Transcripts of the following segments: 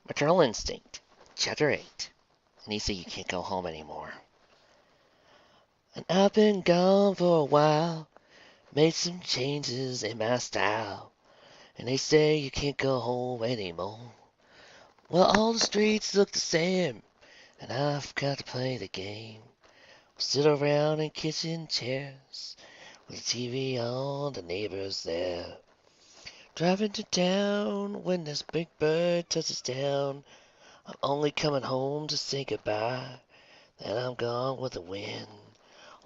Maternal Instinct, Chapter 8. And you say you can't go home anymore. And I've been gone for a while, made some changes in my style. And they say you can't go home anymore. Well, all the streets look the same, and I've got to play the game. Sit around in kitchen chairs, with the TV on, the neighbors there. Driving to town when this big bird touches down. I'm only coming home to say goodbye. Then I'm gone with the wind.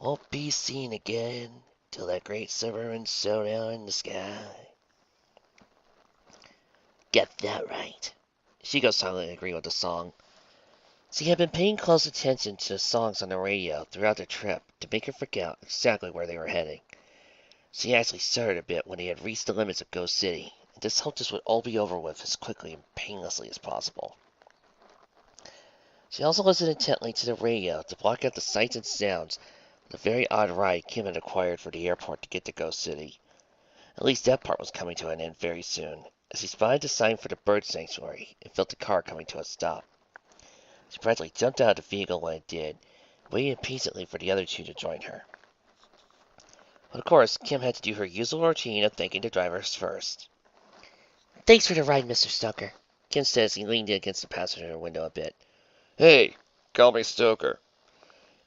Won't be seen again till that great submarine showdown in the sky. Get that right. She silently agreed with the song. She had been paying close attention to the songs on the radio throughout the trip to make her forget exactly where they were heading. She actually started a bit when they had reached the limits of Ghost City, and just hoped this would all be over with as quickly and painlessly as possible. She also listened intently to the radio to block out the sights and sounds of the very odd ride Kim had acquired for the airport to get to Ghost City. At least that part was coming to an end very soon, as he spotted the sign for the bird sanctuary and felt the car coming to a stop. She practically jumped out of the vehicle when it did, and waited impatiently for the other two to join her. But of course, Kim had to do her usual routine of thanking the drivers first. "Thanks for the ride, Mr. Stoker," Kim said as he leaned in against the passenger window a bit. "Hey, call me Stoker,"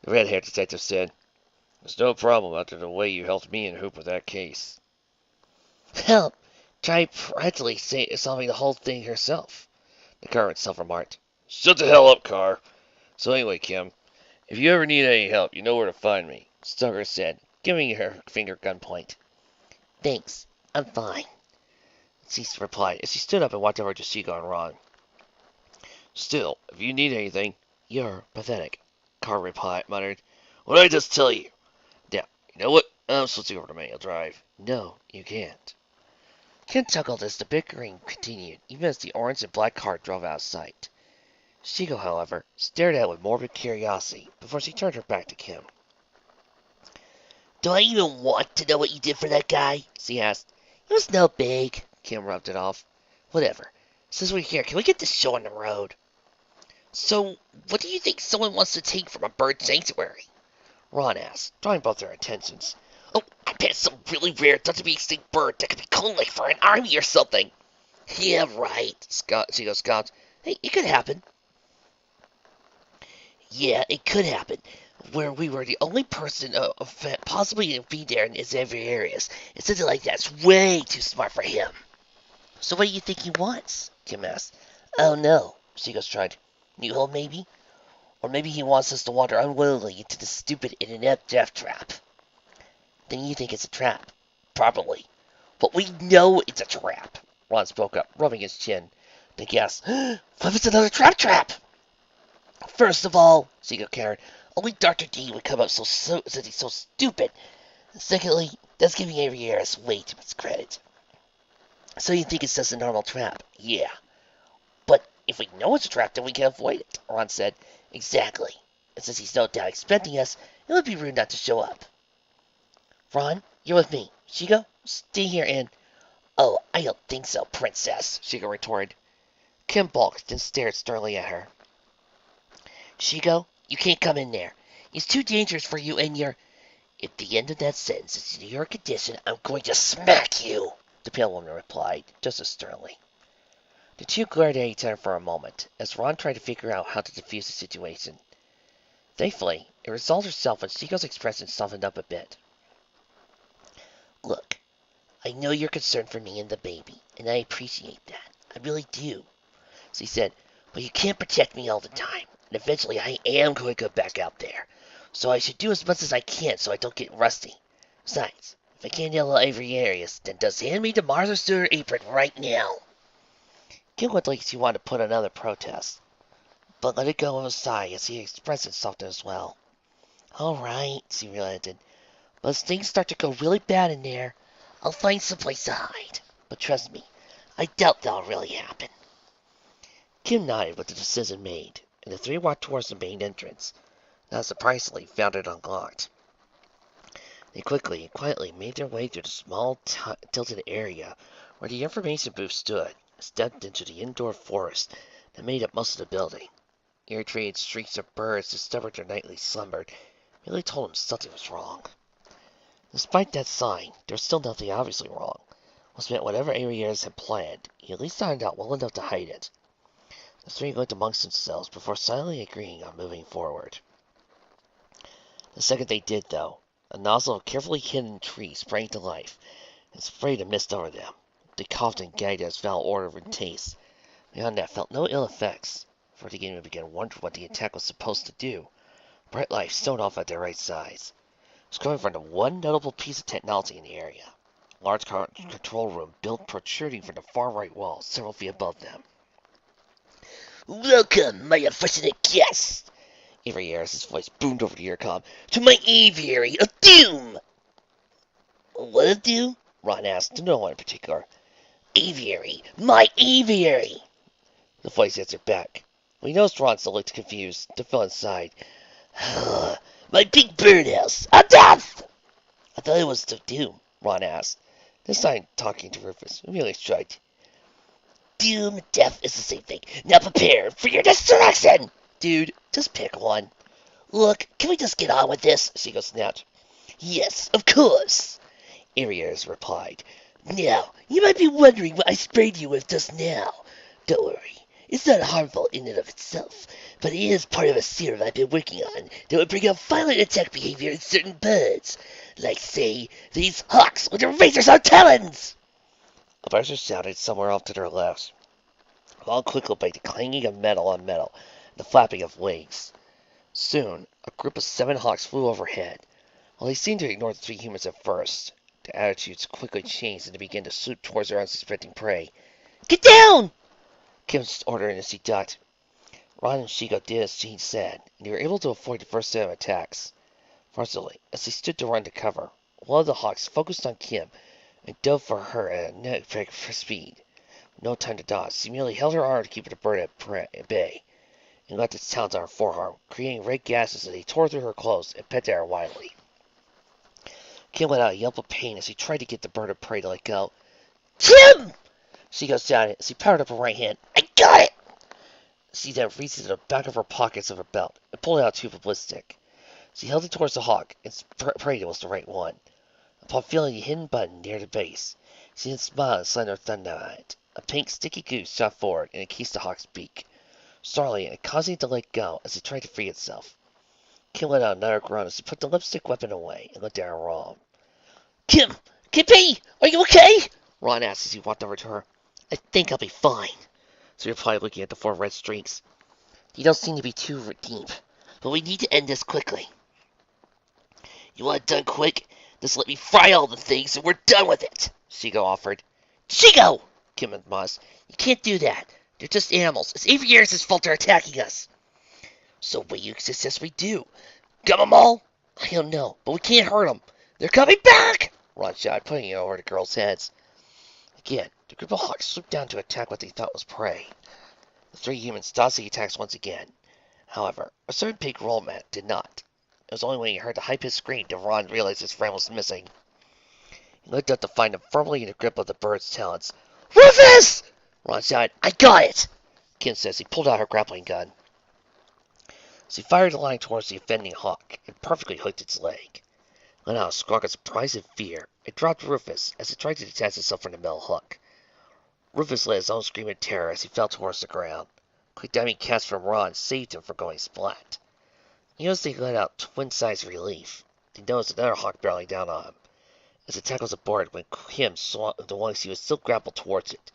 the red-haired detective said. "It's no problem after the way you helped me and Hoop with that case." "Help! Try practically solving the whole thing herself," the car itself remarked. "Shut the hell up, car. So anyway, Kim, if you ever need any help, you know where to find me," Stoker said, giving her finger gunpoint. "Thanks, I'm fine," she replied as she stood up and walked over to Shigo and Ron. "Still, if you need anything—" "You're pathetic," Carr muttered. "What'd I just tell you? Now, you know what? I'm switching over to manual drive." "No, you can't." Ken chuckled as the bickering continued, even as the orange and black car drove out of sight. Shigo, however, stared at it with morbid curiosity before she turned her back to Kim. "Do I even want to know what you did for that guy?" she asked. "It was no big," Kim rubbed it off. "Whatever. Since we're here, can we get this show on the road?" "So, what do you think someone wants to take from a bird sanctuary?" Ron asked, drawing both their attentions. "Oh, I bet some really rare, thought-to-be extinct bird that could be cool like for an army or something." "Yeah, right," Shigo scoffed. "Hey, it could happen." "Yeah, it could happen. Where we were the only person possibly to be there in his every areas. And something like that's way too smart for him." "So what do you think he wants?" Kim asked. "Oh no," Shigo tried. "New home, maybe? Or maybe he wants us to wander unwillingly into the stupid and inept death trap." "Then you think it's a trap?" "Probably. But we know it's a trap," Ron spoke up, rubbing his chin. Then gasped, "What if it's another trap?" "First of all," Shigo carried, "only Dr. D would come up since he's so stupid. And secondly, that's giving Aviaris way too much credit." "So you think it's just a normal trap?" "Yeah. But if we know it's a trap, then we can avoid it," Ron said. "Exactly. And since he's no doubt expecting us, it would be rude not to show up." "Ron, you're with me. Shigo, stay here and—" "Oh, I don't think so, princess," Shigo retorted. Kim balked and stared sternly at her. "Shigo, you can't come in there. It's too dangerous for you and your—" "If the end of that sentence is in your condition, I'm going to smack you," the pale woman replied, just as sternly. The two glared at each other for a moment, as Ron tried to figure out how to defuse the situation. Thankfully, it resolved itself when Shigo's expression softened up a bit. "Look, I know you're concerned for me and the baby, and I appreciate that. I really do," she said, "but you can't protect me all the time, and eventually I am going to go back out there, so I should do as much as I can so I don't get rusty. Besides, if I can't handle every area, then just hand me the Martha Stewart apron right now." Kim looked like she wanted to put another protest, but let it go with a sigh as he expressed it softened as well. "All right," she relented, "but as things start to go really bad in there, I'll find some place to hide. But trust me, I doubt that'll really happen." Kim nodded with the decision made, and the three walked towards the main entrance. Not surprisingly, found it unlocked. They quickly and quietly made their way through the small tilted area where the information booth stood, stepped into the indoor forest, that made up most of the building. Irritated streaks of birds disturbed their nightly slumber merely told him something was wrong. Despite that sign, there was still nothing obviously wrong, which meant whatever aviaries had planned, he at least found out well enough to hide it. The three looked amongst themselves before silently agreeing on moving forward. The second they did, though, a nozzle of carefully hidden tree sprang to life and sprayed a mist over them. They coughed and gagged as foul odor and taste. Beyond that, felt no ill effects, for they began to wonder what the attack was supposed to do. Bright light shone off at their right sides. It was coming from the one notable piece of technology in the area. A large control room built protruding from the far right wall, several feet above them. "Welcome, my unfortunate guest!" Avery Harris's voice boomed over the intercom. "To my aviary of doom!" "What of doom?" Ron asked, to no one in particular. "Aviary! My aviary!" The voice answered back. When he noticed Ron still looked confused, the fell inside. "My big birdhouse! A death!" "I thought it was to doom," Ron asked. This time talking to Rufus, who merely shrugged. "Doom and death is the same thing. Now prepare for your destruction!" "Dude, just pick one." "Look, can we just get on with this?" Seagull snapped. "Yes, of course," Arias replied. "Now, you might be wondering what I sprayed you with just now. Don't worry, it's not harmful in and of itself, but it is part of a serum I've been working on that would bring out violent attack behavior in certain birds. Like, say, these hawks with their razor-sharp talons!" A buzzer sounded somewhere off to their left, followed quickly by the clanging of metal on metal and the flapping of wings. Soon, a group of 7 hawks flew overhead. While they seemed to ignore the 3 humans at first, their attitudes quickly changed and they began to swoop towards their unsuspecting prey. "Get down!" Kim ordered as he ducked. Ron and Shigo did as he said, and they were able to avoid the first set of attacks. Fortunately, as they stood to run to cover, one of the hawks focused on Kim and dove for her at a neck peck speed. With no time to dodge, she merely held her arm to keep the bird at bay, and left its talons on her forearm, creating red gases as they tore through her clothes and pecked at her wildly. Kim let out a yelp of pain as he tried to get the bird of prey to let go. "Kim!" She shouted as he powered up her right hand. "I got it!" She then reached into the back of her pockets of her belt and pulled out a tube of lipstick. She held it towards the hawk and prayed it was the right one. Upon feeling the hidden button near the base, she then smiled and slammed her thumb on it. A pink, sticky goo shot forward and encased the hawk's beak, startling it and causing it to let go as it tried to free itself. Kim let out another groan as he put the lipstick weapon away and looked at her Ron. "Kim! Kippy! Are you okay?" Ron asked as he walked over to her. "I think I'll be fine," she replied, looking at the 4 red streaks. "You don't seem to be too deep, but we need to end this quickly." "You want it done quick? Just let me fry all the things and we're done with it," Shigo offered. "Shigo!" Kim admonished. "You can't do that. They're just animals. It's Aviary's fault they're attacking us." "So what do you suggest we do? Gum 'em all?" "I don't know, but we can't hurt them. They're coming back!" Ron shouted, putting it over the girls' heads. Again, the group of hawks swooped down to attack what they thought was prey. The 3 humans dodged the attacks once again. However, a certain pink roll mat did not. It was only when he heard the high-pitched scream that Ron realized his friend was missing. He looked up to find him firmly in the grip of the bird's talons. "Rufus!" Ron shouted. "I got it!" Kim says he pulled out her grappling gun. She fired the line towards the offending hawk and perfectly hooked its leg. Let out a squawk of surprise and fear. It dropped Rufus as it tried to detach itself from the metal hook. Rufus let his own scream in terror as he fell towards the ground. A quick diving cast from Ron saved him from going splat. He noticed he let out twin sighs of relief. He noticed another hawk barreling down on him. His attack was aborted when Kim swung the one he was still grappled towards it,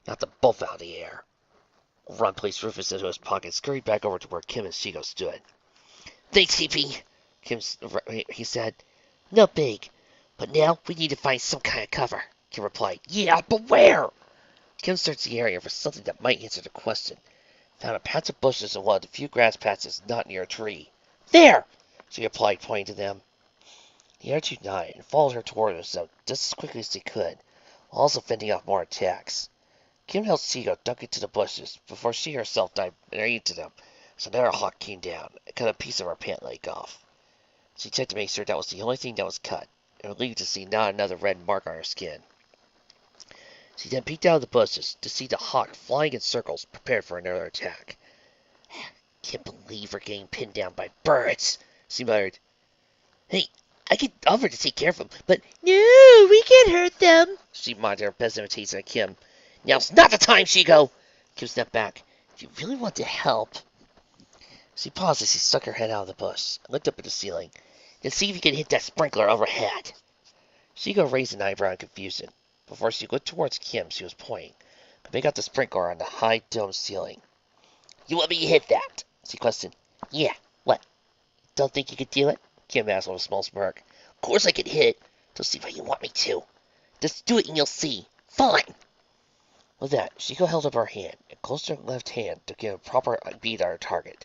knocked them both out of the air. Ron placed Rufus into his pocket and scurried back over to where Kim and Shigo stood. "Thanks, TP," he said. "Not big, but now we need to find some kind of cover," Kim replied. "Yeah, but where?" Kim searched the area for something that might answer the question. Found a patch of bushes and one of the few grass patches not near a tree. "There!" she replied, pointing to them. The other 2 nodded and followed her toward them just as quickly as they could, while also fending off more attacks. Kim helped Shigo duck into the bushes before she herself dived right into them, so another hawk came down and cut a piece of her pant leg off. She checked to make sure that was the only thing that was cut, and relieved to see not another red mark on her skin. She then peeked out of the bushes to see the hawk flying in circles, prepared for another attack. Can't believe we're getting pinned down by birds, she muttered. Hey, I could offer to take care of them, but no, we can't hurt them, she muttered her pessimism at Kim. Now's not the time, Shigo! Kim stepped back. If you really want to help... She paused as she stuck her head out of the bush and looked up at the ceiling. Then see if you can hit that sprinkler overhead. Shigo raised an eyebrow in confusion. Before she looked towards Kim, she was pointing, could make out the sprinkler on the high dome ceiling. You want me to hit that? She questioned. Yeah, what? Don't think you could do it? Kim asked with a small smirk. Of course I could hit it. Just see what you want me to. Just do it and you'll see. Fine. With that, Shiko held up her hand and closed her left hand to give a proper beat on her target.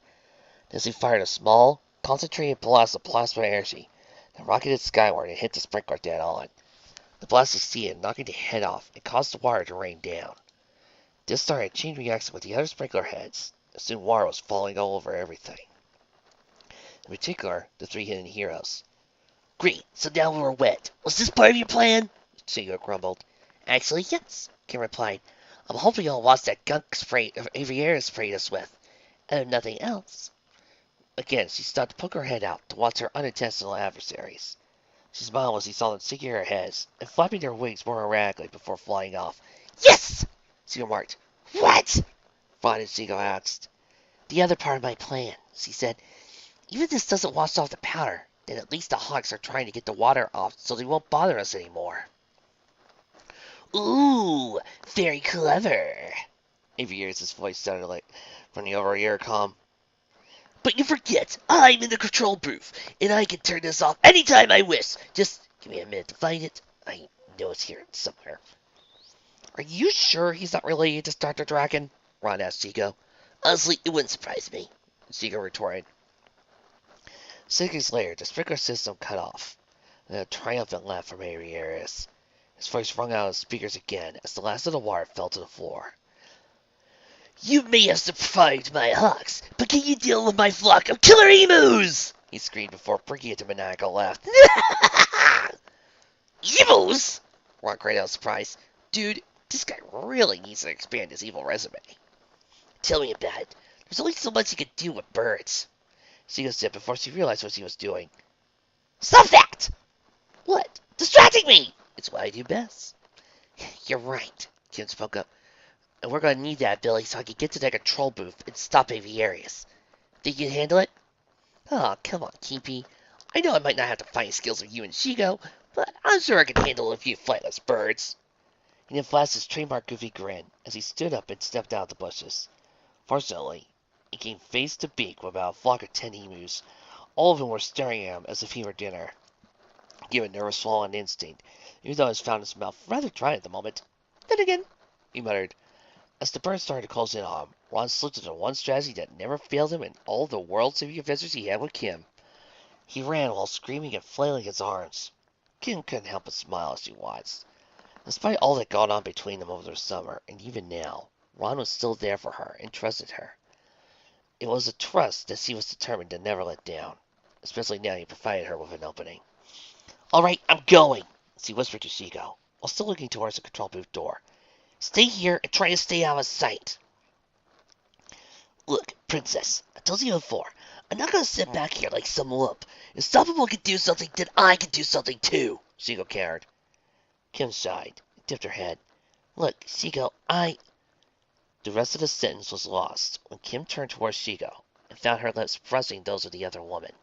Then she fired a small, concentrated blast of plasma energy that rocketed skyward and hit the sprinkler dead on. The blast succeeded, knocking the head off and caused the water to rain down. This started a chain reaction with the other sprinkler heads, and soon water was falling all over everything. In particular, the three hidden heroes. Great, so now we're wet. Was this part of your plan? Shigo grumbled. Actually, yes, Kim replied. I'm hoping you'll watch that gunk spray aviary sprayed us with. And if nothing else. Again, she stopped to poke her head out to watch her unintentional adversaries. She smiled as she saw them sinking their heads and flapping their wings more erratically before flying off. Yes! She remarked. What? Ron and Shigo asked. The other part of my plan, she said. Even if this doesn't wash off the powder, then at least the hawks are trying to get the water off so they won't bother us anymore. Ooh, very clever. Aviary's voice sounded like from the over-ear comm. But you forget, I'm in the control booth, and I can turn this off anytime I wish. Just give me a minute to find it. I know it's here somewhere. Are you sure he's not related to Dr. Draken? Ron asked Shigo. Honestly, it wouldn't surprise me, Shigo retorted. Seconds later, the sprinkler system cut off, and a triumphant laugh from Aviary's. His voice rung out of the speakers again as the last of the water fell to the floor. You may have survived my hawks, but can you deal with my flock of killer emus? He screamed before breaking into maniacal laugh. Emus? Ron cried out in surprise. Dude, this guy really needs to expand his evil resume. Tell me about it. There's only so much he could do with birds. Shigo said before she realized what she was doing. Stop that! What? Distracting me! It's what I do best. You're right, Kim spoke up. And we're gonna need that ability so I can get to that control booth and stop aviaries. Think you can handle it? Oh, come on, Keepy. I know I might not have the fighting skills of you and Shigo, but I'm sure I can handle a few flightless birds. He then flashed his trademark goofy grin as he stood up and stepped out of the bushes. Fortunately, he came face to beak with about a flock of 10 emus. All of them were staring at him as if he were dinner. Given nervous swallow and instinct, even though he found his mouth rather dry at the moment. Then again, he muttered. As the birds started to close in on him, Ron slipped into one strategy that never failed him in all the world-saving adventures he had with Kim. He ran while screaming and flailing his arms. Kim couldn't help but smile as she watched. Despite all that gone on between them over the summer, and even now, Ron was still there for her and trusted her. It was a trust that she was determined to never let down, especially now he provided her with an opening. All right, I'm going, she whispered to Shigo, while still looking towards the control booth door. Stay here and try to stay out of sight. Look, Princess, I told you before, I'm not going to sit back here like some lump. If some people can do something, then I can do something too, Shigo cowered. Kim sighed and tipped her head. Look, Shigo, The rest of the sentence was lost when Kim turned towards Shigo and found her lips pressing those of the other woman.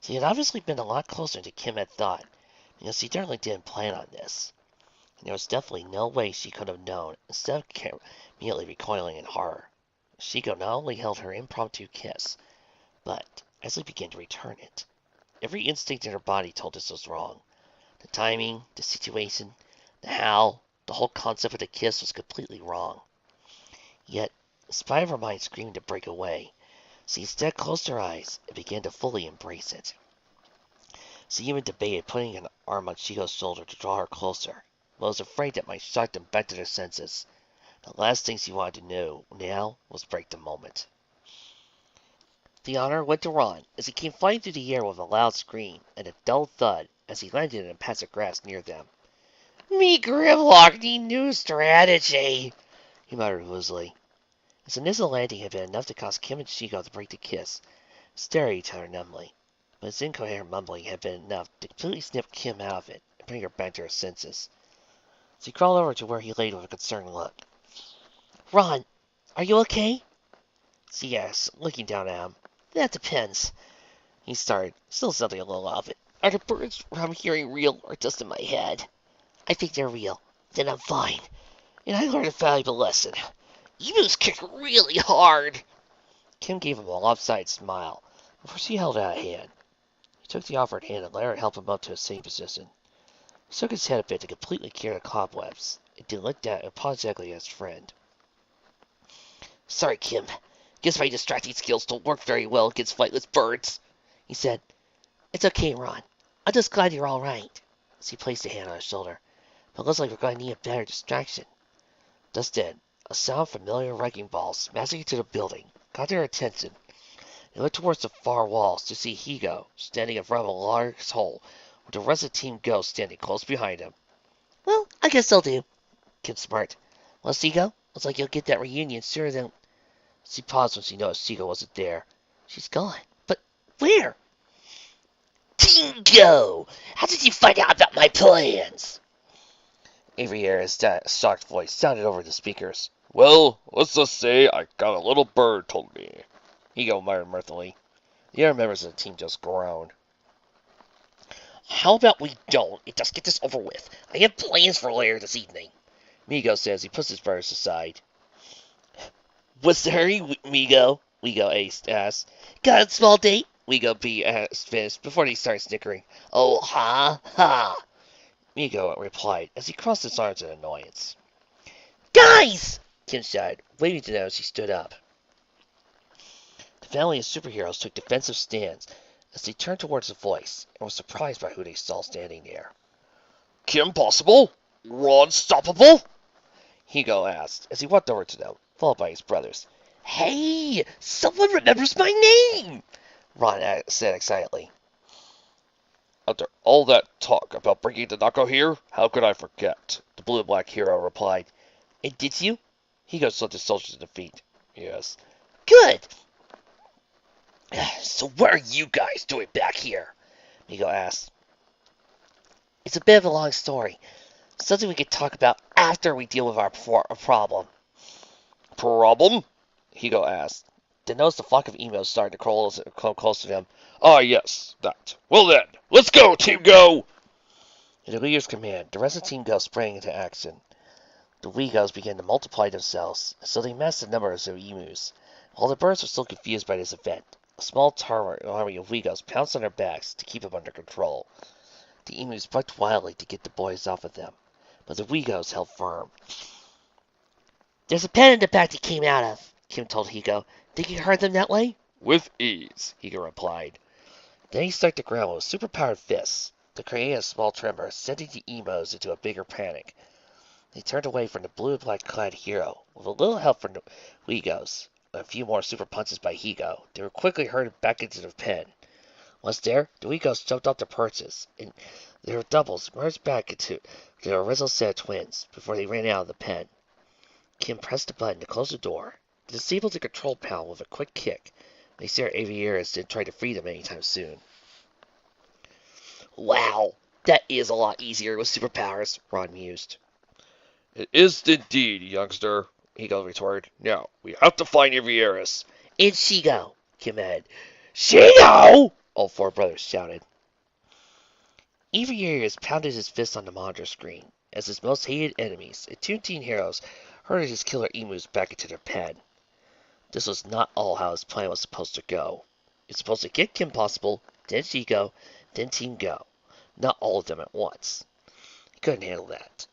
She had obviously been a lot closer than Kim had thought, because she certainly didn't plan on this. And there was definitely no way she could have known, instead of immediately recoiling in horror. Shigo not only held her impromptu kiss, but, as he began to return it, every instinct in her body told this was wrong. The timing, the situation, the how, the whole concept of the kiss was completely wrong. Yet, in spite of her mind screaming to break away, she instead closed her eyes and began to fully embrace it. She even debated putting an arm on Shigo's shoulder to draw her closer, but was afraid that might shock them back to their senses. The last thing she wanted to know now was break the moment. The honor went to Ron as he came flying through the air with a loud scream and a dull thud as he landed in a patch of grass near them. Me Grimlock need new strategy, he muttered loosely. His initial landing had been enough to cause Kim and Chico to break the kiss, stare at each other numbly. But his incoherent mumbling had been enough to completely snip Kim out of it and bring her back to her senses. So he crawled over to where he laid with a concerned look. Ron, are you okay? She asked, looking down at him. That depends. He started, still something a little off it. Are the birds I'm hearing real or just in my head? I think they're real. Then I'm fine. And I learned a valuable lesson. Emus kick really hard. Kim gave him a lopsided smile before she held out a hand. He took the offered hand and let her help him up to a sitting position. He shook his head a bit to completely clear the cobwebs, and then looked at apologetically at his friend. Sorry, Kim. Guess my distracting skills don't work very well against flightless birds, he said. It's okay, Ron. I'm just glad you're all right. As he placed a hand on his shoulder. But it looks like we're going to need a better distraction. Just then, a sound of familiar wrecking balls smashing into the building caught their attention. They looked towards the far walls to see Higo standing in front of a large hole, with the rest of Team Ghost standing close behind him. Well, I guess they'll do, Kim smirked. Well, Higo, looks like you'll get that reunion sooner than... She paused when she noticed Higo wasn't there. She's gone. But where? Tingo! How did you find out about my plans? Aviary's shocked voice sounded over the speakers. Well, let's just say I got a little bird told me. Higo muttered mirthfully. The other members of the team just groaned. How about we don't and just get this over with? I have plans for later this evening, Migo said as he puts his birds aside. What's the hurry, Migo? Wigo asked. Got a small date? Wigo B finished before he started snickering. Oh, ha, ha. Migo replied as he crossed his arms in annoyance. Guys! Kim shouted, waving to them as he stood up. The family of superheroes took defensive stands as they turned towards the voice and were surprised by who they saw standing there. Kim Possible? Ron Stoppable? Higo asked as he walked over to them, followed by his brothers. Hey! Someone remembers my name! Ron said excitedly. After all that talk about bringing the Nako here, how could I forget? The blue and black hero replied. And did you? Higo slipped his soldiers to the feet. Yes. Good! So what are you guys doing back here? Migo asked. It's a bit of a long story. Something we can talk about after we deal with our problem. Problem? Higo asked. Then noticed a flock of emos started to come close to him. Ah, yes, that. Well then, let's go, Team Go! At the leader's command, the rest of Team Go sprang into action. The Wegos began to multiply themselves, so they massed the number of their emus. While the birds were still confused by this event, a small army of Wegos pounced on their backs to keep them under control. The emus bucked wildly to get the boys off of them, but the Wegos held firm. There's a pen in the back they came out of, Kim told Higo. Think you heard them that way? With ease, Higo replied. Then he struck the ground with superpowered fists to create a small tremor, sending the emos into a bigger panic. They turned away from the blue and black clad hero, with a little help from the Wegos, and a few more super punches by Higo. They were quickly herded back into the pen. Once there, the Wegos jumped off their perches, and their doubles merged back into their original set of twins before they ran out of the pen. Kim pressed the button to close the door, disabled the control panel with a quick kick. They stared at Aviaris didn't try to free them anytime soon. Wow, that is a lot easier with superpowers, Ron mused. It is indeed, youngster, Higo retorted. Now, we have to find Aviaris. And Shigo, Kim added. Shigo! All four brothers shouted. Aviaris pounded his fist on the monitor screen as his most hated enemies and two teen heroes herded his killer emus back into their pen. This was not all how his plan was supposed to go. He was supposed to get Kim Possible, then Shigo, then Team Go. Not all of them at once. He couldn't handle that.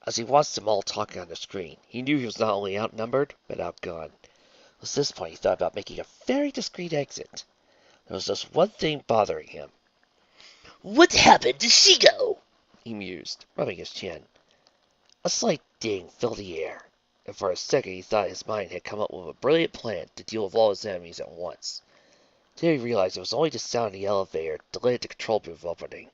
As he watched them all talking on the screen, he knew he was not only outnumbered, but outgunned. At this point, he thought about making a very discreet exit. There was just one thing bothering him. What happened to Shigo? He mused, rubbing his chin. A slight ding filled the air, and for a second he thought his mind had come up with a brilliant plan to deal with all his enemies at once. Then he realized it was only the sound of the elevator delayed the control booth opening.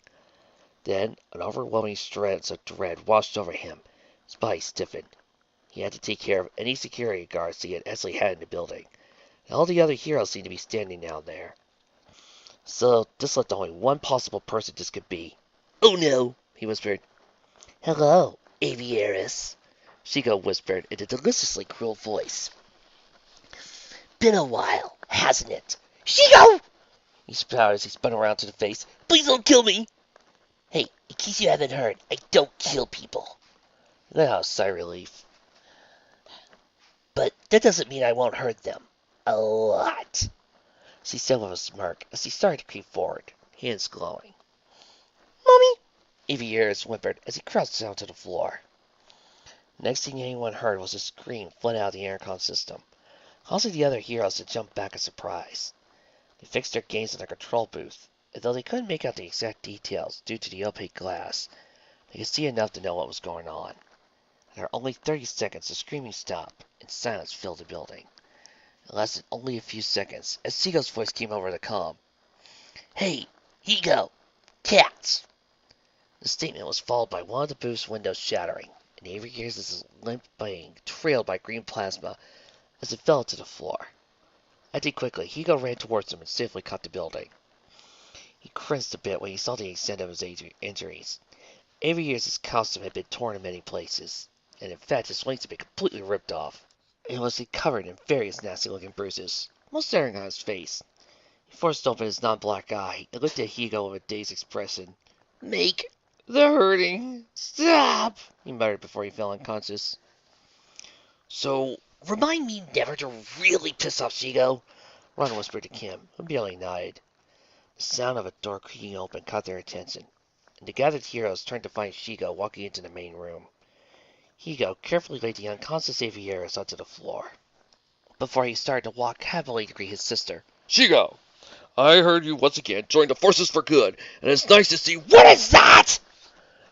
Then an overwhelming sense of dread washed over him. His body stiffened. He had to take care of any security guards he had actually had in the building. And all the other heroes seemed to be standing down there. So this left only one possible person this could be. "Oh no," he whispered. "Hello, aviaris," Shigo whispered in a deliciously cruel voice. "Been a while, hasn't it?" "Shigo!" he spouted as he spun around to the face. "Please don't kill me!" "Hey, in case you haven't heard, I don't kill people." Let out a sigh of relief. "But that doesn't mean I won't hurt them. A lot," she said with a smirk as he started to creep forward, hands glowing. "Mommy!" Aviaris whimpered as he crouched down to the floor. Next thing anyone heard was a scream flood out of the intercom system, causing the other heroes to jump back in surprise. They fixed their gaze on their control booth, and though they couldn't make out the exact details due to the opaque glass, they could see enough to know what was going on. After only 30 seconds, the screaming stopped, and silence filled the building. It lasted only a few seconds, as Seagull's voice came over the comm. "Hey, Higo! Cats!" The statement was followed by one of the booth's windows shattering, and Aviaris' limp body trailed by green plasma as it fell to the floor. Acting quickly, Higo ran towards him and safely caught the building. He cringed a bit when he saw the extent of his injuries. Aviaris' costume had been torn in many places, and in fact his wings had been completely ripped off, and was covered in various nasty-looking bruises, most staring on his face. He forced open his non-black eye and looked at Higo with a dazed expression. "Make the hurting stop," he muttered before he fell unconscious. "So, remind me never to really piss off Shigo," Ron whispered to Kim, who merely nodded. The sound of a door creaking open caught their attention, and the gathered heroes turned to find Shigo walking into the main room. Higo carefully laid the unconscious Aviaris onto the floor, before he started to walk happily to greet his sister. Shigo, I heard you once again joined the forces for good, and it's nice to see. "What is that?"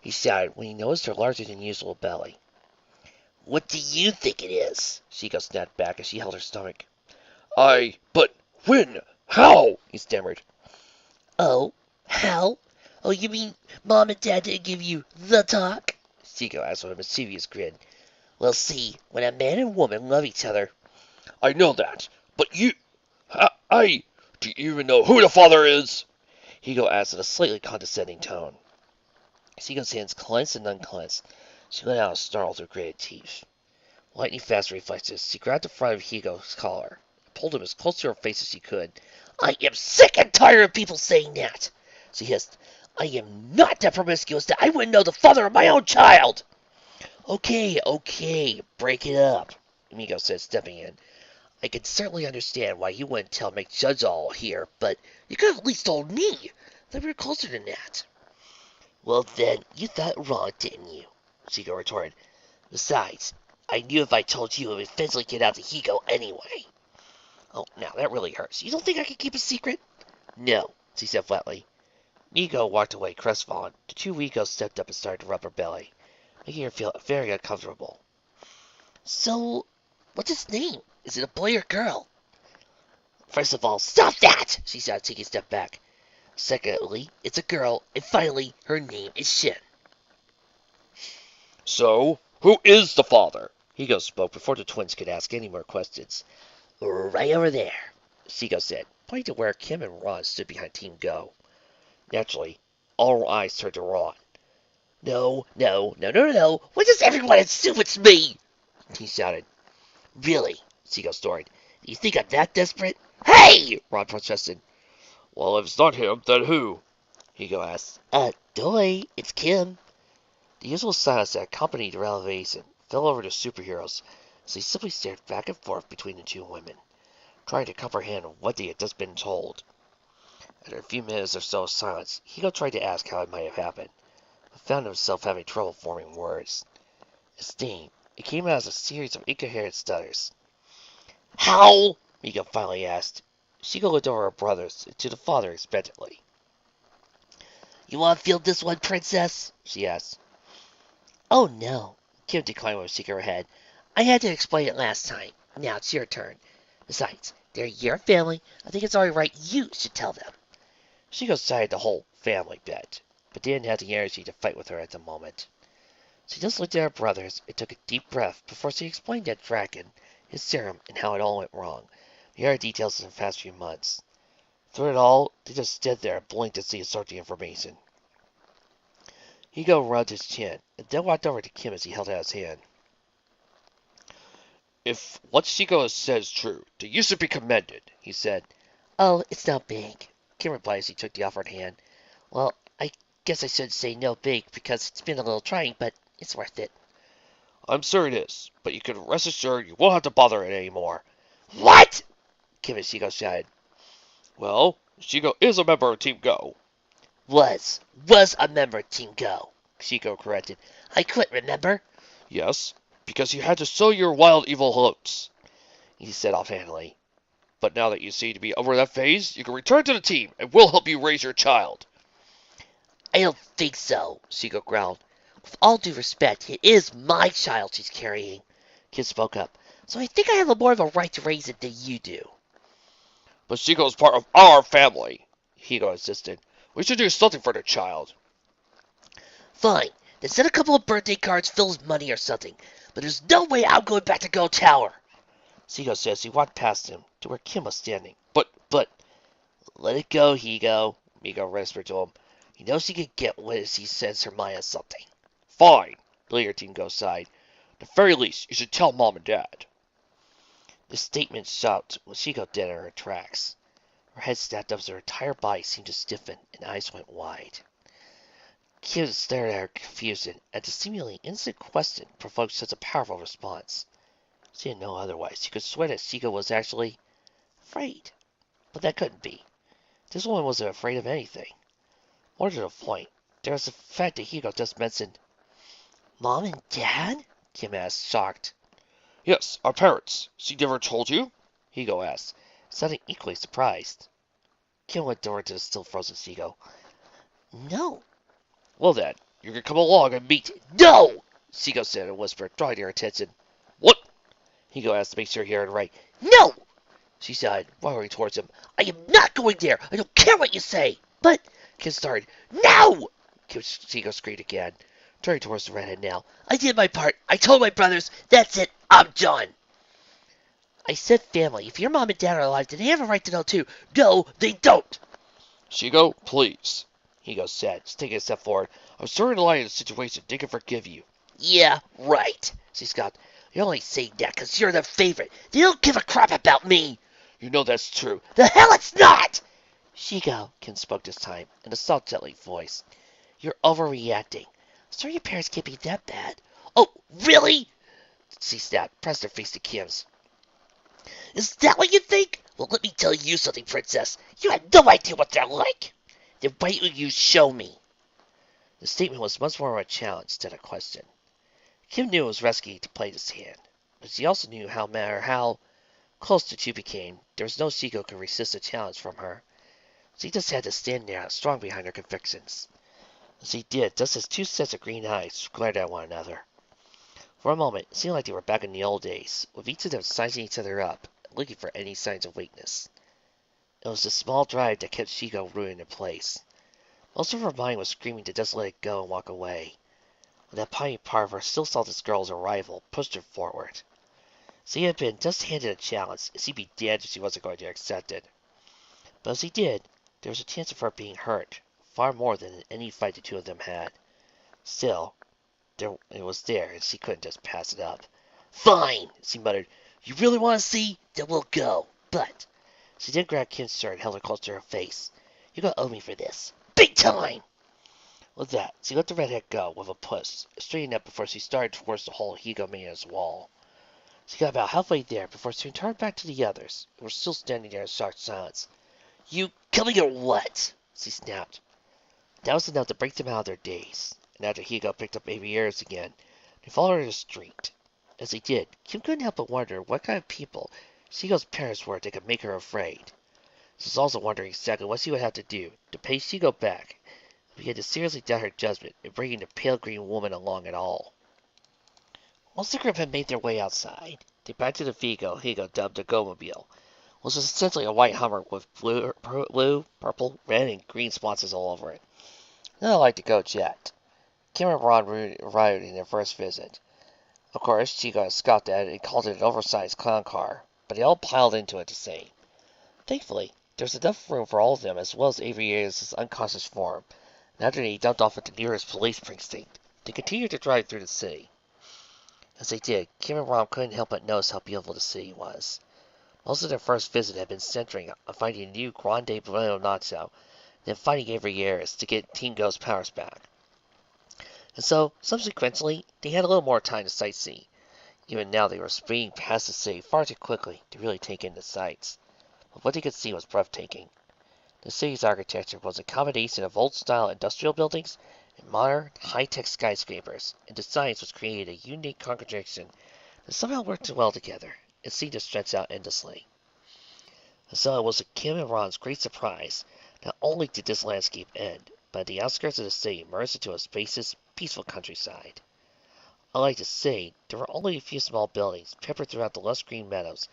he shouted when he noticed her larger-than-usual belly. "What do you think it is?" Shigo snapped back as she held her stomach. But when? How? He stammered. "Oh, how? Oh, you mean Mom and Dad didn't give you the talk?" Shigo asked with a mischievous grin. "Well, see, when a man and woman love each other—" "I know that, but you... Do you even know who the father is?" Higo asked in a slightly condescending tone. Shigo's hands clenched and unclenched. She let out a snarl through gritted teeth. Lightning fast reflexes, she grabbed the front of Higo's collar and pulled him as close to her face as she could. "I am sick and tired of people saying that!" she hissed. "I am not that promiscuous that I wouldn't know the father of my own child!" Okay, break it up," Amigo said, stepping in. "I can certainly understand why you wouldn't tell McJudgeall here, but you could have at least told me that we were closer than that." "Well, then, you thought wrong, didn't you?" Shigo retorted. "Besides, I knew if I told you it would eventually get out to Higo anyway." "Oh, now that really hurts. You don't think I can keep a secret?" "No," she said flatly. Migo walked away crestfallen. The two Wegos stepped up and started to rub her belly, making her feel very uncomfortable. "So, what's his name? Is it a boy or girl?" "First of all, stop that!" she shouted, taking a step back. "Secondly, it's a girl. And finally, her name is Shin." "So, who is the father?" Higo spoke before the twins could ask any more questions. "Right over there," Shigo said, pointing to where Kim and Ron stood behind Team Go. Naturally, all eyes turned to Ron. No. Why does everyone assume it's me?" he shouted. "Really?" Shigo snorted. "Do you think I'm that desperate?" "Hey!" Ron protested. "Well, if it's not him, then who?" Higo asked. Doi, it's Kim." The usual silence that accompanied the revelation fell over the superheroes as they simply stared back and forth between the two women, trying to comprehend what they had just been told. After a few minutes or so of silence, Higo tried to ask how it might have happened, but found himself having trouble forming words. His name, it came out as a series of incoherent stutters. "How?" Higo finally asked. Shigo looked over her brothers and to the father expectantly. "You want to feel this one, princess?" she asked. "Oh, no." Kim declined with a shake of her head. "I had to explain it last time. Now it's your turn. Besides, they're your family. I think it's only right you should tell them." She decided the whole family bit, but didn't have the energy to fight with her at the moment. She just looked at her brothers and took a deep breath before she explained that dragon, his serum, and how it all went wrong. The other details of the past few months. Through it all, they just stood there and blinked to see and sort the information. Hugo rubbed his chin, and then walked over to Kim as he held out his hand. If what Shigo has said is true, then you should be commended, he said. Oh, it's no big, Kim replied as he took the offered hand. Well, I guess I should say no big because it's been a little trying, but it's worth it. I'm sure it is, but you can rest assured you won't have to bother it anymore. What? Kim and Shigo shouted. Well, Shigo is a member of Team Go. Was a member of Team Go, Shigo corrected. I quit, remember? Yes, because you had to sow your wild evil hopes, he said offhandedly. But now that you seem to be over that phase, you can return to the team, and we'll help you raise your child. I don't think so, Shigo growled. With all due respect, it is my child she's carrying, Kim spoke up. So I think I have more of a right to raise it than you do. But Shigo is part of our family, Higo insisted. We should do something for the child. Fine, then send a couple of birthday cards, Phil's money or something. But there's no way I'm going back to Go Tower, Shigo said as he walked past him to where Kim was standing. But, let it go, Higo, Migo whispered to him. He knows he can get what he sends her mind on something. Fine, the leader Team Go sighed. At the very least, you should tell Mom and Dad. This statement stopped when Shigo dead in her tracks. Her head snapped up as her entire body seemed to stiffen and eyes went wide. Kim stared at her confusion at the seemingly innocent question provoked such a powerful response. She didn't know otherwise. She could swear that Shigo was actually afraid. But that couldn't be. This woman wasn't afraid of anything. More to the point, there was the fact that Higo just mentioned. Mom and Dad? Kim asked, shocked. Yes, our parents. She never told you? Higo asked, sounding equally surprised. Kim went over to the still frozen Shigo. No. Well then, you can come along and meet. No! Shigo said in a whisper, drawing her attention. What? Higo asked to make sure he heard right. No! She sighed, waddling towards him. I am not going there! I don't care what you say! But, Kim started. No! Shigo screamed again, turning towards the redhead now. I did my part. I told my brothers. That's it. I'm done. I said family. If your mom and dad are alive, then they have a right to know too. No, they don't. Shigo, please, Higo said, taking a step forward. I'm sorry to lie in the situation. They can forgive you. Yeah, right, she scoffed. You're only saying that because you're the favorite. They don't give a crap about me. You know that's true. The hell it's not! Shigo, Kim spoke this time, in a soft, gently voice. You're overreacting. Sorry your parents can't be that bad. Oh, really? She snapped, pressed her face to Kim's. Is that what you think? Well, let me tell you something, princess. You have no idea what they're like. Then why don't you show me? The statement was much more of a challenge than a question. Kim knew it was risky to play this hand, but she also knew no matter how close the two became, there was no Shigo could resist a challenge from her. She just had to stand there, strong behind her convictions. As he did, just as two sets of green eyes glared at one another. For a moment, it seemed like they were back in the old days, with each of them sizing each other up, and looking for any signs of weakness. It was the small drive that kept Shigo rooted in place. Most of her mind was screaming to just let it go and walk away. But that tiny part of her still saw this girl's arrival, pushed her forward. She had been just handed a challenge, and she'd be dead if she wasn't going to accept it. But as he did, there was a chance of her being hurt, far more than in any fight the two of them had. Still, it was there, and she couldn't just pass it up. Fine, she muttered. You really want to see? Then we'll go. But, she then grabbed Kim's shirt and held her close to her face. You're going to owe me for this. Big time! With that, she let the redhead go with a push, straightening up before she started towards the hole Higo made in his wall. She got about halfway there before she turned back to the others, who were still standing there in shocked silence. You coming or what? She snapped. That was enough to break them out of their daze, and after Higo picked up aviaries again, they followed her to the street. As they did, Kim couldn't help but wonder what kind of people Shigo's parents were that could make her afraid. She was also wondering exactly what she would have to do to pay Shigo back if he had to seriously doubt her judgment in bringing the pale green woman along at all. Once the group had made their way outside, they backed to the vehicle Higo dubbed the Go-Mobile, which was essentially a white Hummer with blue, purple, red, and green splotches all over it. Not like the coach yet. Kim and Ron arrived in their first visit. Of course, Chico scoffed at it and called it an oversized clown car, but they all piled into it the same. Thankfully, there was enough room for all of them as well as Aviary's unconscious form, and after they dumped off at the nearest police precinct, they continued to drive through the city. As they did, Kim and Ron couldn't help but notice how beautiful the city was. Most of their first visit had been centering on finding a new Grande Bueno Nacho, and then fighting Aviary's to get Team Go's powers back. And so, subsequently, they had a little more time to sightsee. Even now they were speeding past the city far too quickly to really take in the sights. But what they could see was breathtaking. The city's architecture was a combination of old-style industrial buildings and modern, high-tech skyscrapers, and the science was created a unique contradiction that somehow worked well together and seemed to stretch out endlessly. And so it was to Kim and Ron's great surprise, not only did this landscape end, but at the outskirts of the city merged into a spacious, peaceful countryside. Unlike the city, there were only a few small buildings peppered throughout the lush green meadows,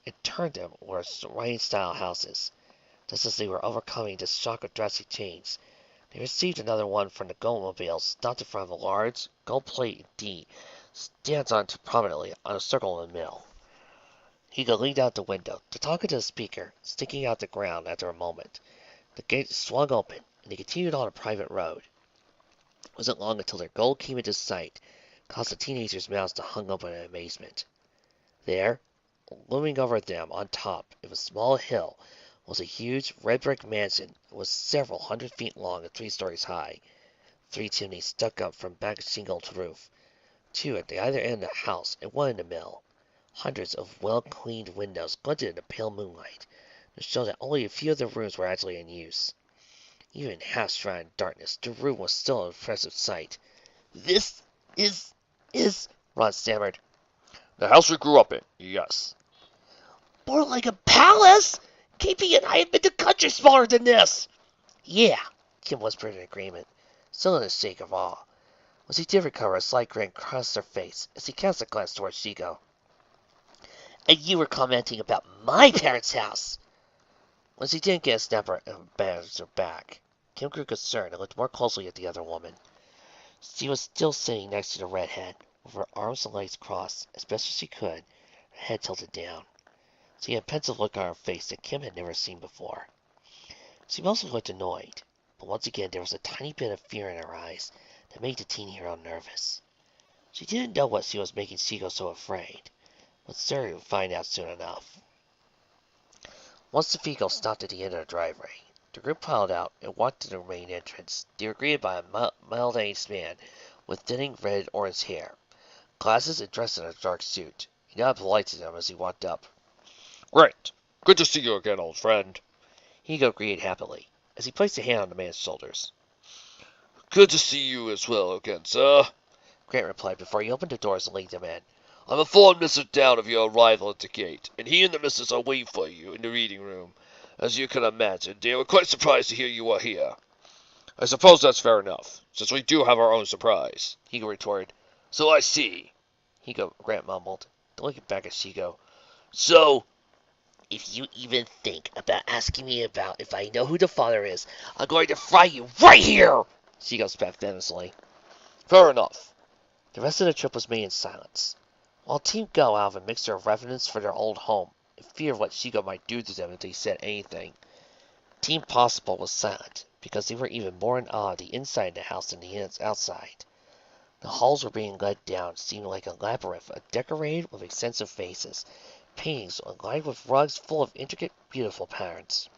and turned them were ranch-style houses. Just as they were overcoming this shock of drastic change, they received another one from the Goldmobile stopped in front of a large, gold-plated D stands on prominently on a circle in the middle. Hugo leaned out the window to talk into the speaker, sticking out the ground after a moment. The gate swung open, and they continued on a private road. It wasn't long until their goal came into sight, caused the teenagers' mouths to hang open in amazement. There, looming over them on top of a small hill, was a huge red brick mansion that was several hundred feet long and 3 stories high. 3 chimneys stuck up from back shingled roof, 2 at the either end of the house and 1 in the middle. Hundreds of well-cleaned windows glinted in the pale moonlight, to show that only a few of the rooms were actually in use. Even in half-shrouded darkness, the room was still an impressive sight. "This is," Ron stammered. The house we grew up in, yes. "More like a palace! KP and I have been to country smaller than this!" "Yeah," Kim whispered in agreement, still in a shake of awe. When she did recover, a slight grin crossed her face as he cast a glance towards Shigo. "And you were commenting about my parents' house!" When she didn't get a snapper and bandaged her back, Kim grew concerned and looked more closely at the other woman. She was still sitting next to the redhead, with her arms and legs crossed as best as she could, her head tilted down. She had a pensive look on her face that Kim had never seen before. She mostly looked annoyed, but once again there was a tiny bit of fear in her eyes that made the teen hero nervous. She didn't know what she was making Shigo so afraid, but Suri would find out soon enough. Once the vehicle stopped at the end of the driveway, the group piled out and walked to the main entrance. They were greeted by a middle-aged man with thinning red-orange hair, glasses, and dressed in a dark suit. He nodded polite to them as he walked up. Great. Good to see you again, old friend. Hugo greeted happily, as he placed a hand on the man's shoulders. Good to see you as well again, sir, Grant replied before he opened the doors and lead them in. I'm informed Mr. Down of your arrival at the gate, and he and the missus are waiting for you in the reading room. As you can imagine, they were quite surprised to hear you were here. I suppose that's fair enough, since we do have our own surprise, Hugo retorted. So I see. Grant mumbled, looking back at Shigo. So, If you even think about asking me about if I know who the father is, I'm going to fry you right here! Shigo spat venomously. fair enough. The rest of the trip was made in silence. While Team Go out of a mixture of reverence for their old home and fear of what Shigo might do to them if they said anything, Team Possible was silent because they were even more in awe of the inside of the house than the outside. The halls were being led down, seeming like a labyrinth decorated with extensive faces, paintings lined with rugs full of intricate, beautiful patterns.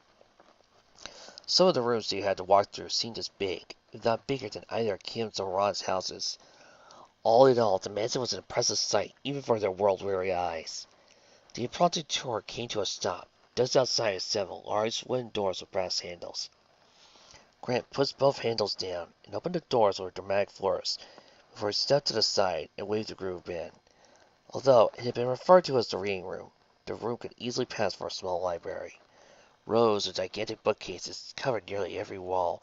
Some of the rooms they had to walk through seemed as big, if not bigger than either Kim's or Ron's houses. All in all, the mansion was an impressive sight, even for their world-weary eyes. The impromptu tour came to a stop, just outside of several large wooden doors with brass handles. Grant pushed both handles down and opened the doors with a dramatic flourish, before he stepped to the side and waved the group in. Although it had been referred to as the reading room, the room could easily pass for a small library. Rows of gigantic bookcases covered nearly every wall,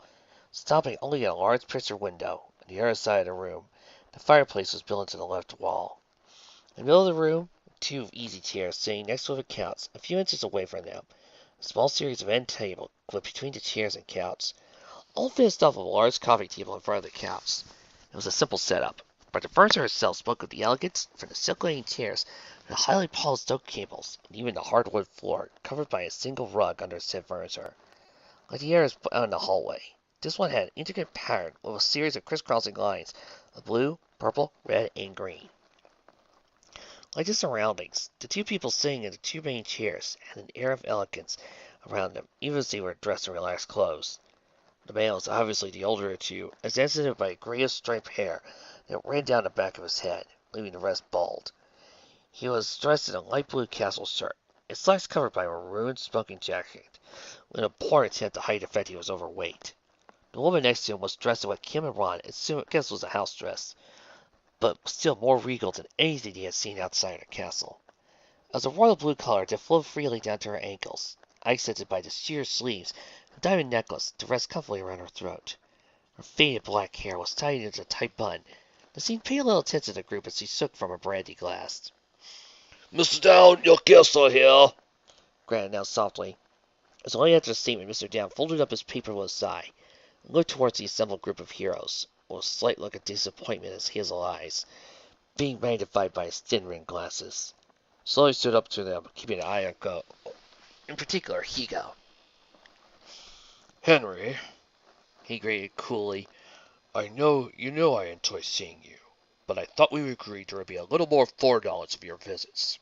stopping only at a large picture window on the other side of the room. The fireplace was built into the left wall. In the middle of the room, 2 easy chairs sitting next to the couch, a few inches away from them. A small series of end tables between the chairs and couch. All finished off of a large coffee table in front of the couch. It was a simple setup, but the furniture itself spoke of the elegance, from the circulating chairs to the highly polished oak tables, and even the hardwood floor, covered by a single rug under said furniture. Like the areas out in the hallway, this one had an intricate pattern with a series of crisscrossing lines of blue, purple, red, and green. Like the surroundings, the two people sitting in the two main chairs had an air of elegance around them, even as they were dressed in relaxed clothes. The man was obviously the older of the two, as evidenced by grayish striped hair that ran down the back of his head, leaving the rest bald. He was dressed in a light blue castle shirt, his slacks covered by a maroon smoking jacket, with an abhorrent attempt to hide the fact he was overweight. The woman next to him was dressed in what Kim and Ron guessed was a house dress, but still more regal than anything he had seen outside her castle. It was a royal blue color that flowed freely down to her ankles, accented by the sheer sleeves, a diamond necklace to rest comfortably around her throat. Her faded black hair was tied into a tight bun that seemed pale little tints of the group as she shook from a brandy glass. Mr. Down, your guests are here. Grant announced softly. As only after the statement, Mr. Down folded up his paper with a sigh, and looked towards the assembled group of heroes, with a slight look of disappointment in his hazel eyes, being magnified by his thin-rimmed glasses. Slowly stood up to them, keeping an eye on Go. In particular, Higo. Henry, He greeted coolly. I know I enjoy seeing you, but I thought we would agree there would be a little more foreknowledge of your visits.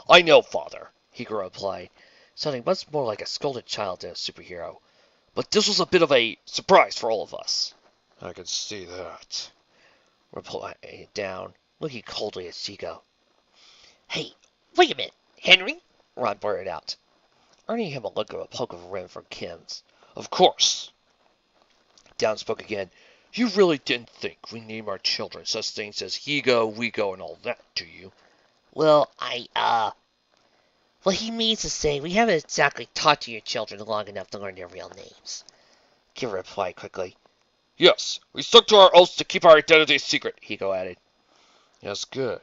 I know, Father, Higo replied, sounding much more like a scolded child than a superhero. But this was a bit of a surprise for all of us. I can see that, replied Down, looking coldly at Higo. Hey, wait a minute, Henry, Ron blurted out, earning him a look of a poke of rim from Kim's. Of course. Down spoke again. You really didn't think we name our children such things as Higo, Wego, and all that, do you? Well, Well, he means to say we haven't exactly taught your children long enough to learn their real names, Kim replied quickly. Yes, we stuck to our oaths to keep our identities secret, Higo added. Yes, good.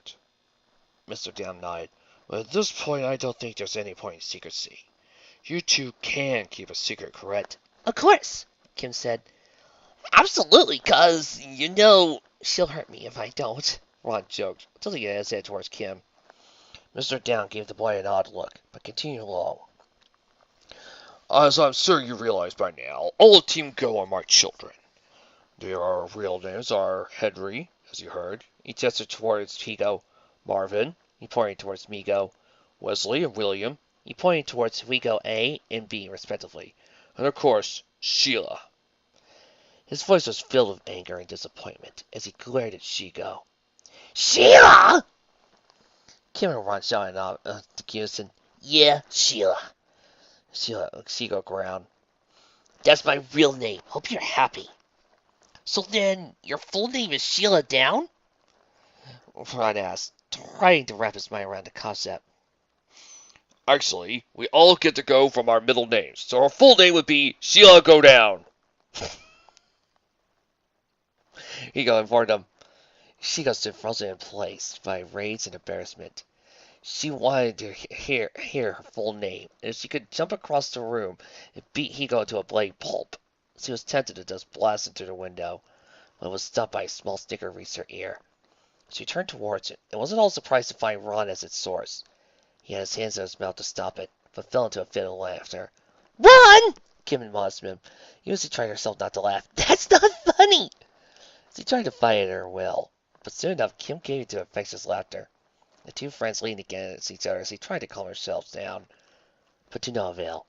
Mr. Down nodded. But at this point, I don't think there's any point in secrecy. You two can keep a secret, correct? Of course, Kim said. Absolutely, 'cause, she'll hurt me if I don't, Ron joked, tilting his head towards Kim. Mr. Down gave the boy an odd look, but continued low. As I'm sure you realize by now, all of Team Go are my children. Their real names are Henry, as you heard. He gestured towards Higo. Marvin, he pointed towards Migo. Wesley and William, he pointed towards Wego A and B, respectively. And of course, Sheila. His voice was filled with anger and disappointment as he glared at Shigo. Sheila! Kim and Ron shouted out to Gibson. Yeah, Sheila. Shigo ground. That's my real name. Hope you're happy. So then, your full name is Sheila Down? Ron asked, trying to wrap his mind around the concept. Actually, we all get to go from our middle names, so our full name would be Sheila Go Down. Higo informed him. Shigo stood frozen in place by rage and embarrassment. She wanted to hear her full name, and if she could jump across the room and beat Higo into a bloody pulp. She was tempted to just blast it through the window, but was stopped by a small snicker reached her ear. She turned towards it, and wasn't all surprised to find Ron as its source. He had his hands in his mouth to stop it, but fell into a fit of laughter. Ron! Kim admonished him, even as she tried herself not to laugh. That's not funny! She tried to fight it at her will, but soon enough Kim gave into infectious laughter. The two friends leaned against each other as they tried to calm themselves down, but to no avail.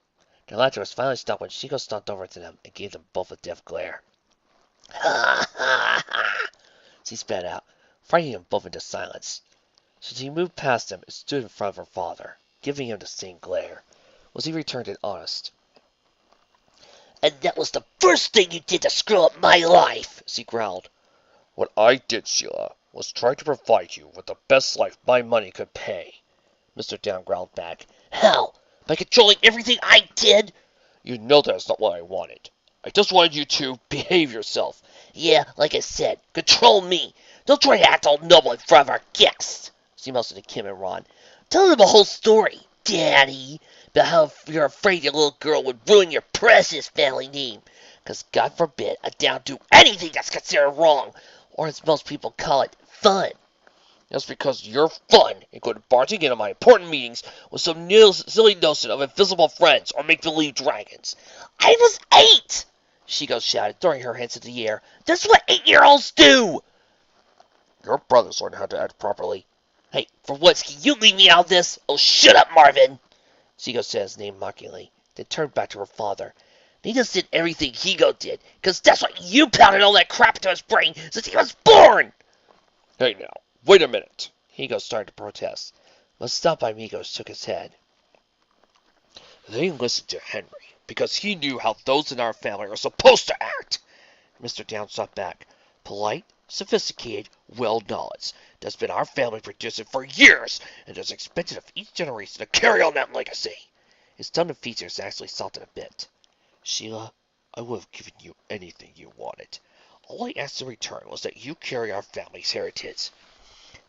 Their laughter was finally stopped when Shigo stomped over to them and gave them both a deaf glare. Ha ha ha! She spat out, frightening them both into silence. So she moved past him and stood in front of her father, giving him the same glare, as he returned it honest. And that was the first thing you did to screw up my life, she growled. What I did, Sheila, was try to provide you with the best life my money could pay. Mr. Down growled back. How? By controlling everything I did? You know that's not what I wanted. I just wanted you to behave yourself. Yeah, like I said, control me. Don't try to act all noble in front of our guests. She motioned to Kim and Ron. Tell them the whole story, Daddy, about how you're afraid your little girl would ruin your precious family name. Because God forbid I don't do anything that's considered wrong, or as most people call it, fun. That's because you're fun and go to barging into my important meetings with some silly notion of invisible friends or make-believe dragons. I was 8! Shigo shouted, throwing her hands into the air. That's what 8-year-olds do! Your brothers learn how to act properly. Hey, for once, can you leave me out of this? Oh, shut up, Marvin! Shigo said his name mockingly, then turned back to her father. He just did everything Higo did, because that's why you pounded all that crap into his brain since he was born! Hey now, wait a minute. Higo started to protest, but stopped by Migos shook his head. They listened to Henry because he knew how those in our family are supposed to act. Mr. Down shot back. Polite, sophisticated, well-knowledge. That's been our family tradition for years, and is expected of each generation to carry on that legacy. His tone and features actually softened a bit. Sheila, I would have given you anything you wanted. All I asked in return was that you carry our family's heritage.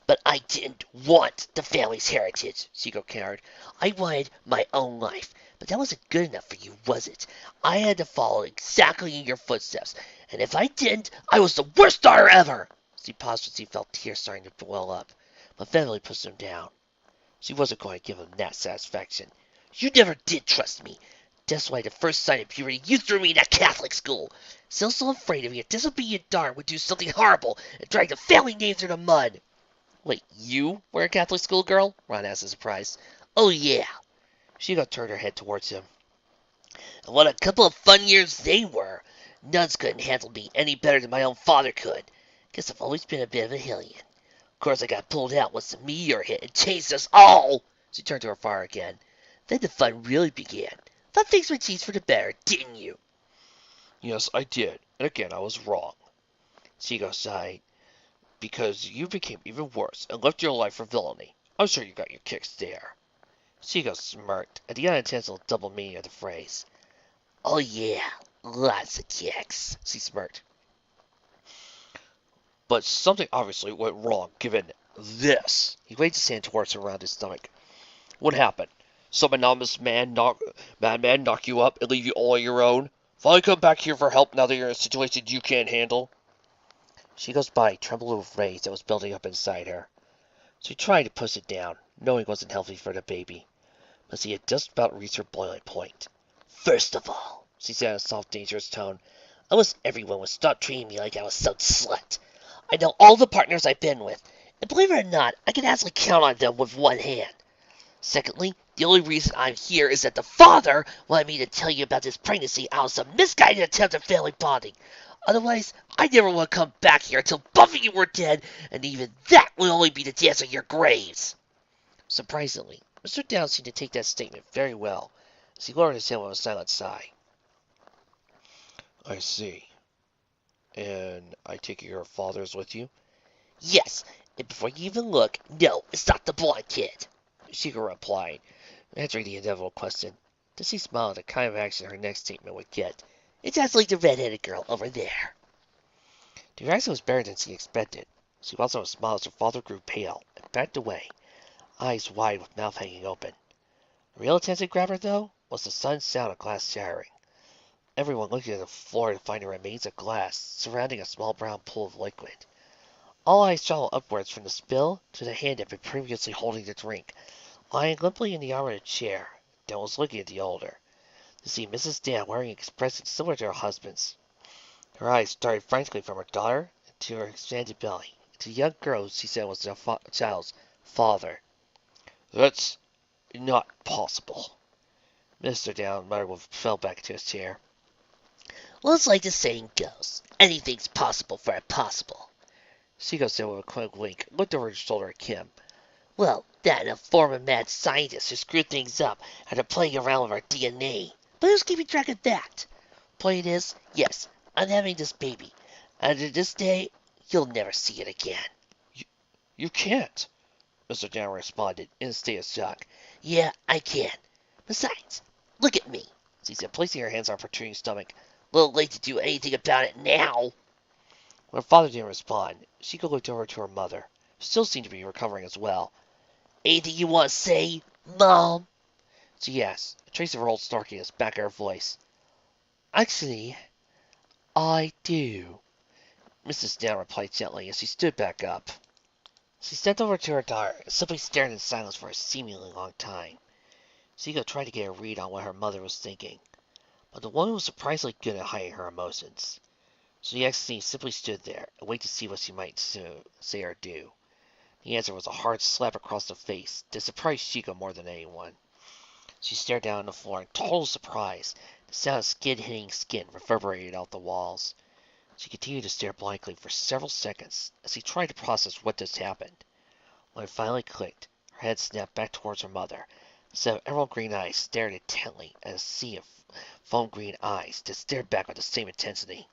But I didn't want the family's heritage, Shigo countered. I wanted my own life. But that wasn't good enough for you, was it? I had to follow exactly in your footsteps, and if I didn't, I was the worst daughter ever! She paused as she felt tears starting to well up, but Family pushed him down. She wasn't going to give him that satisfaction. You never did trust me. That's why the first sign of puberty, you threw me in that Catholic school. Still so afraid of your disobedient daughter would do something horrible and drag the family name through the mud. Wait, you were a Catholic school girl? Ron asked in surprise. Oh, yeah. Shigo turned her head towards him. And what a couple of fun years they were. Nuns couldn't handle me any better than my own father could. Guess I've always been a bit of a hellion. Of course I got pulled out once the meteor hit and changed us all. She turned to her father again. Then the fun really began. Thought things would change for the better, didn't you? Yes, I did. And again, I was wrong. Shigo sighed. Because you became even worse and left your life for villainy. I'm sure you got your kicks there. Shigo smirked at the unintentional double meaning of the phrase. Oh yeah, lots of kicks, she smirked. But something obviously went wrong given this. He waved his hand towards her around his stomach. What happened? Some anonymous madman knock you up and leave you all on your own? Finally come back here for help now that you're in a situation you can't handle? Shigo's body trembled with rage that was building up inside her. She tried to push it down, knowing it wasn't healthy for the baby. But she had just about reached her boiling point. First of all, she said in a soft, dangerous tone, I wish everyone would stop treating me like I was some slut. I know all the partners I've been with, and believe it or not, I can actually count on them with one hand. Secondly, the only reason I'm here is that the father wanted me to tell you about this pregnancy out of some misguided attempt at family bonding. Otherwise, I never would come back here until both of you were dead, and even that would only be the dance of your graves. Surprisingly, Mr. Downs seemed to take that statement very well, as he lowered his head with a silent sigh. I see. And I take it your father's with you? Yes, and before you even look, no, it's not the blonde kid. Shiga replied, answering the inevitable question. Then she smiled at the kind of action her next statement would get. It's actually the red-headed girl over there. The reaction was better than she expected. She also smiled as her father grew pale and backed away, eyes wide with mouth hanging open. The real attention grabber, though, was the sudden sound of glass shattering. Everyone looked at the floor to find the remains of glass surrounding a small brown pool of liquid. All eyes traveled upwards from the spill to the hand that had been previously holding the drink, lying limply in the arm of the chair. Dan was looking at the older, to see Mrs. Dan wearing an expression similar to her husband's. Her eyes started frantically from her daughter to her expanded belly, to the young girl she said was the child's father. That's not possible. Mr. Down muttered and fell back into his chair. Well, it's like the saying goes. Anything's possible for impossible. Shigo said with a quick wink, looked over his shoulder at Kim. Well, that and a former mad scientist who screwed things up after playing around with our DNA. But who's keeping track of that? Point is, yes, I'm having this baby. After this day, you'll never see it again. You can't, Mr. Down responded, in a state of shock. Yeah, I can. Besides, look at me, she said, placing her hands on her protruding stomach. A little late to do anything about it now. When her father didn't respond, Shigo looked over to her mother, who still seemed to be recovering as well. Anything you want to say, Mom? She asked, a trace of her old snarkiness back in her voice. Actually, I do, Mrs. Down replied gently as she stood back up. She stepped over to her daughter and simply stared in silence for a seemingly long time. Seagull tried to get a read on what her mother was thinking, but the woman was surprisingly good at hiding her emotions. So Yaxine simply stood there and waited to see what she might soon say or do. The answer was a hard slap across the face that surprised Chico more than anyone. She stared down on the floor in total surprise. The sound of skin hitting skin reverberated out the walls. She continued to stare blankly for several seconds as she tried to process what just happened. When it finally clicked, her head snapped back towards her mother. A set of emerald green eyes stared intently at a sea of foam green eyes that stared back with the same intensity.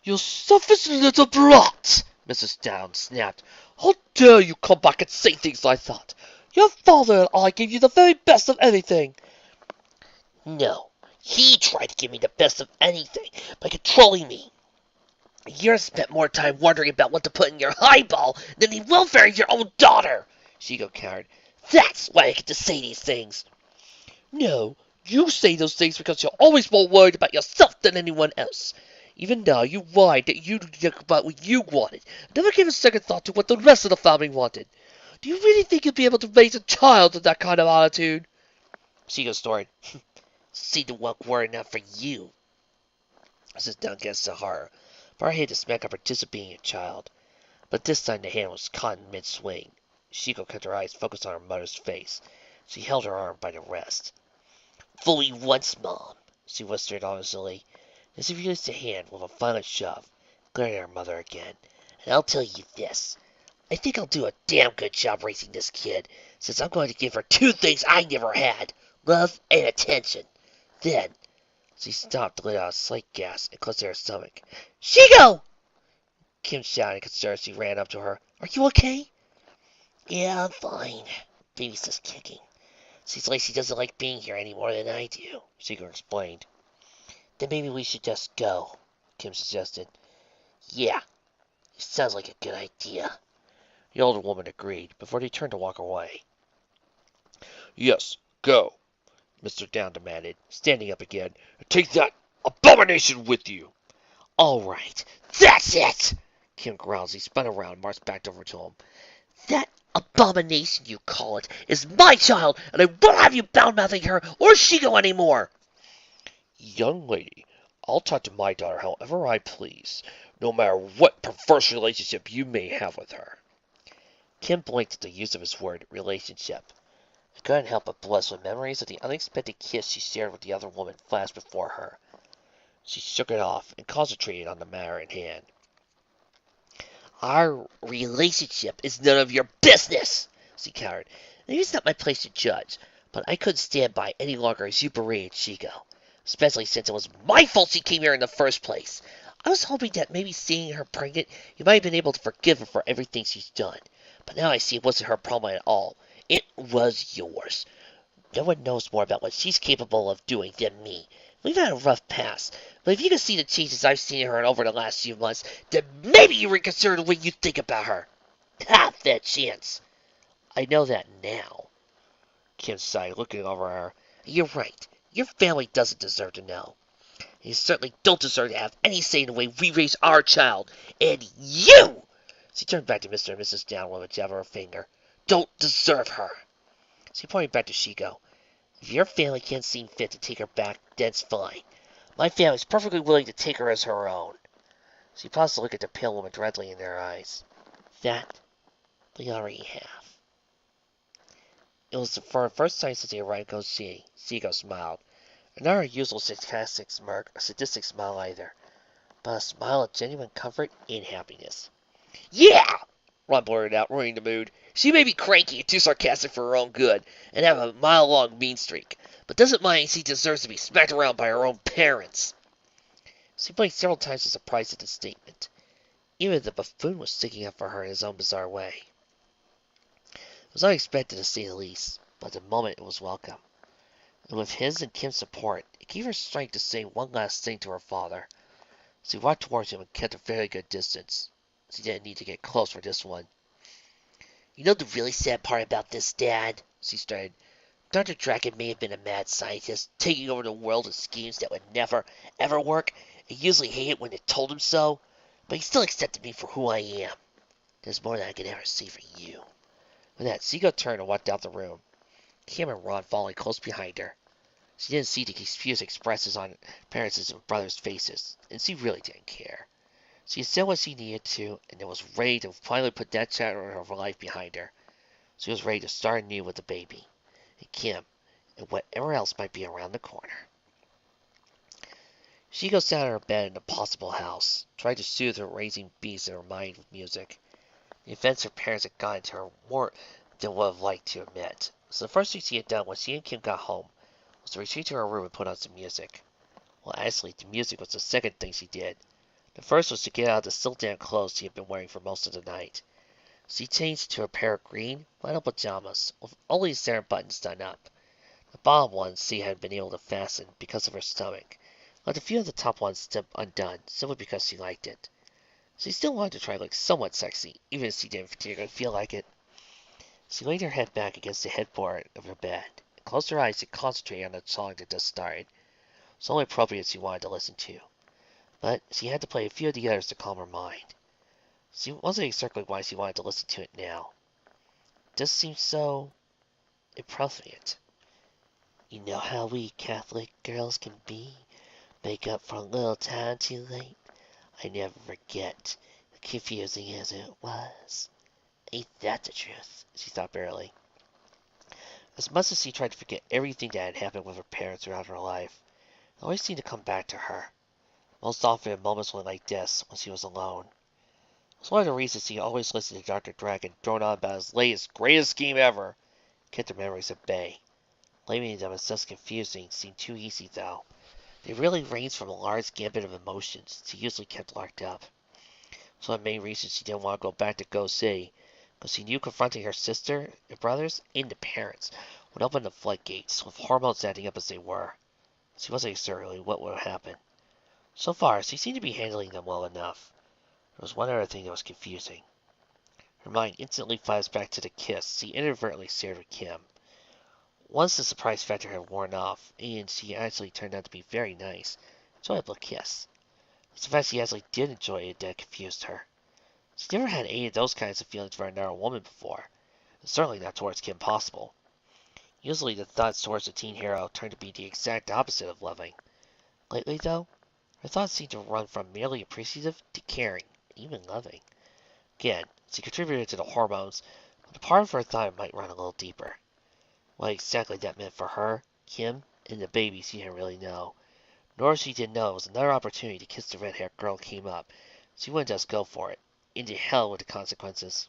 "You selfish little brat!" Mrs. Downs snapped. "How dare you come back and say things like that? Your father and I gave you the very best of everything." "No, he tried to give me the best of anything by controlling me. You've spent more time wondering about what to put in your highball than the welfare of your own daughter," Shigo countered. "That's why I get to say these things." "No, you say those things because you're always more worried about yourself than anyone else. Even now you lied that you knew about what you wanted. Never gave a second thought to what the rest of the family wanted. Do you really think you'll be able to raise a child with that kind of attitude?" Shigo snorted. "See the one worried enough for you." Mrs. Dunn guessed to horror, for her hate to smack up her disobedient child. But this time the hand was caught in mid-swing. Shiko kept her eyes focused on her mother's face. She held her arm by the wrist. "Fool you once, Mom," she whispered honestly, as she released the hand with a violent shove, glaring at her mother again. "And I'll tell you this. I think I'll do a damn good job raising this kid, since I'm going to give her two things I never had, love and attention. Then," she stopped, let out a slight gasp, and clutched at her stomach. "Shigo!" Kim shouted in concern as she ran up to her. "Are you okay?" "Yeah, I'm fine. Baby's just kicking. Seems like she doesn't like being here any more than I do," Shigo explained. "Then maybe we should just go," Kim suggested. "Yeah, it sounds like a good idea." The older woman agreed, before they turned to walk away. "Yes, go," Mr. Down demanded, standing up again. "And take that abomination with you." "All right, that's it!" Kim growled as he spun around and marched back over to him. "That abomination, you call it, is my child, and I won't have you bound-mouthing her or Shigo anymore." "Young lady, I'll talk to my daughter however I please, no matter what perverse relationship you may have with her." Kim blinked at the use of his word, relationship. I couldn't help but blush when memories of the unexpected kiss she shared with the other woman flashed before her. She shook it off and concentrated on the matter in hand. "Our relationship is none of your business," she countered. "Maybe it's not my place to judge, but I couldn't stand by any longer as you berated Chico, especially since it was my fault she came here in the first place. I was hoping that maybe seeing her pregnant, you might have been able to forgive her for everything she's done. But now I see it wasn't her problem at all. It was yours. No one knows more about what she's capable of doing than me. We've had a rough past, but if you can see the changes I've seen in her over the last few months, then maybe you reconsider the way you think about her. Have that chance." "I know that now," Kim sighed, looking over her. "You're right. Your family doesn't deserve to know. You certainly don't deserve to have any say in the way we raise our child. And you," she turned back to Mr. and Mrs. Down with a jab of her finger, "don't deserve her." She pointed back to Shigo. "If your family can't seem fit to take her back, that's fine. My family's perfectly willing to take her as her own." She paused to look at the pale woman directly in their eyes. "That we already have." It was for the first time since they arrived at City. Shigo smiled. And not her usual sarcastic smirk or sadistic smile either, but a smile of genuine comfort and happiness. "Yeah!" Ron blurted out, ruining the mood. "She may be cranky and too sarcastic for her own good, and have a mile-long mean streak, but doesn't mind she deserves to be smacked around by her own parents." She blinked several times in surprise at the statement. Even the buffoon was sticking up for her in his own bizarre way. It was unexpected to say the least, but at the moment it was welcome. And with his and Kim's support, it gave her strength to say one last thing to her father. She walked towards him and kept a very good distance. She didn't need to get close for this one. "You know the really sad part about this, Dad?" she started. Dr. Dragon may have been a mad scientist, taking over the world with schemes that would never, ever work, and usually hate it when it told him so, but he still accepted me for who I am. There's more than I could ever see for you. With that, Seagull turned and walked out the room, Kim and Ron following close behind her. She didn't see the confused expressions on parents' and brothers' faces, and she really didn't care. She had said what she needed to, and then was ready to finally put that chapter of her life behind her. She was ready to start anew with the baby, and Kim, and whatever else might be around the corner. She goes down in her bed in the possible house, tried to soothe her raging beast in her mind with music. The events her parents had gotten to her more than would have liked to admit. So the first thing she had done when she and Kim got home was to retreat to her room and put on some music. Well, actually, the music was the second thing she did. The first was to get out of the silk-down clothes she had been wearing for most of the night. She changed to a pair of green, flannel pajamas, with only the center buttons done up. The bottom ones she had been able to fasten because of her stomach, left a few of the top ones undone, simply because she liked it. She still wanted to try to look somewhat sexy, even if she didn't particularly feel like it. She laid her head back against the headboard of her bed, and closed her eyes to concentrate on the song that just started. It was only appropriate she wanted to listen to, but she had to play a few of the others to calm her mind. She wasn't exactly why she wanted to listen to it now. It just seemed so appropriate. You know how we Catholic girls can be, make up for a little time too late. I never forget, confusing as it was. Ain't that the truth? She thought barely. As much as she tried to forget everything that had happened with her parents throughout her life, it always seemed to come back to her. Most often in moments like this, when she was alone. It was one of the reasons she always listened to Dr. Dragon drone on about his latest, greatest scheme ever. Kept her memories at bay. Blaming them as just confusing seemed too easy, though. They really ranged from a large gambit of emotions she usually kept locked up. So one main reason she didn't want to go back to Ghost City, because she knew confronting her sister and brothers and the parents would open the floodgates, with hormones acting up as they were. She wasn't sure really what would happen. So far, she seemed to be handling them well enough. There was one other thing that was confusing. Her mind instantly flashed back to the kiss she inadvertently shared with Kim. Once the surprise factor had worn off, and she actually turned out to be very nice, enjoyable kiss. It's the fact she actually did enjoy it that confused her. She never had any of those kinds of feelings for another woman before, and certainly not towards Kim Possible. Usually the thoughts towards the teen hero turned to be the exact opposite of loving. Lately, though, her thoughts seemed to run from merely appreciative to caring, even loving. Again, she contributed to the hormones, but a part of her thought it might run a little deeper. What exactly that meant for her, Kim, and the baby she didn't really know. Nor she didn't know it was another opportunity to kiss the red-haired girl came up. She wouldn't just go for it. Into hell with the consequences.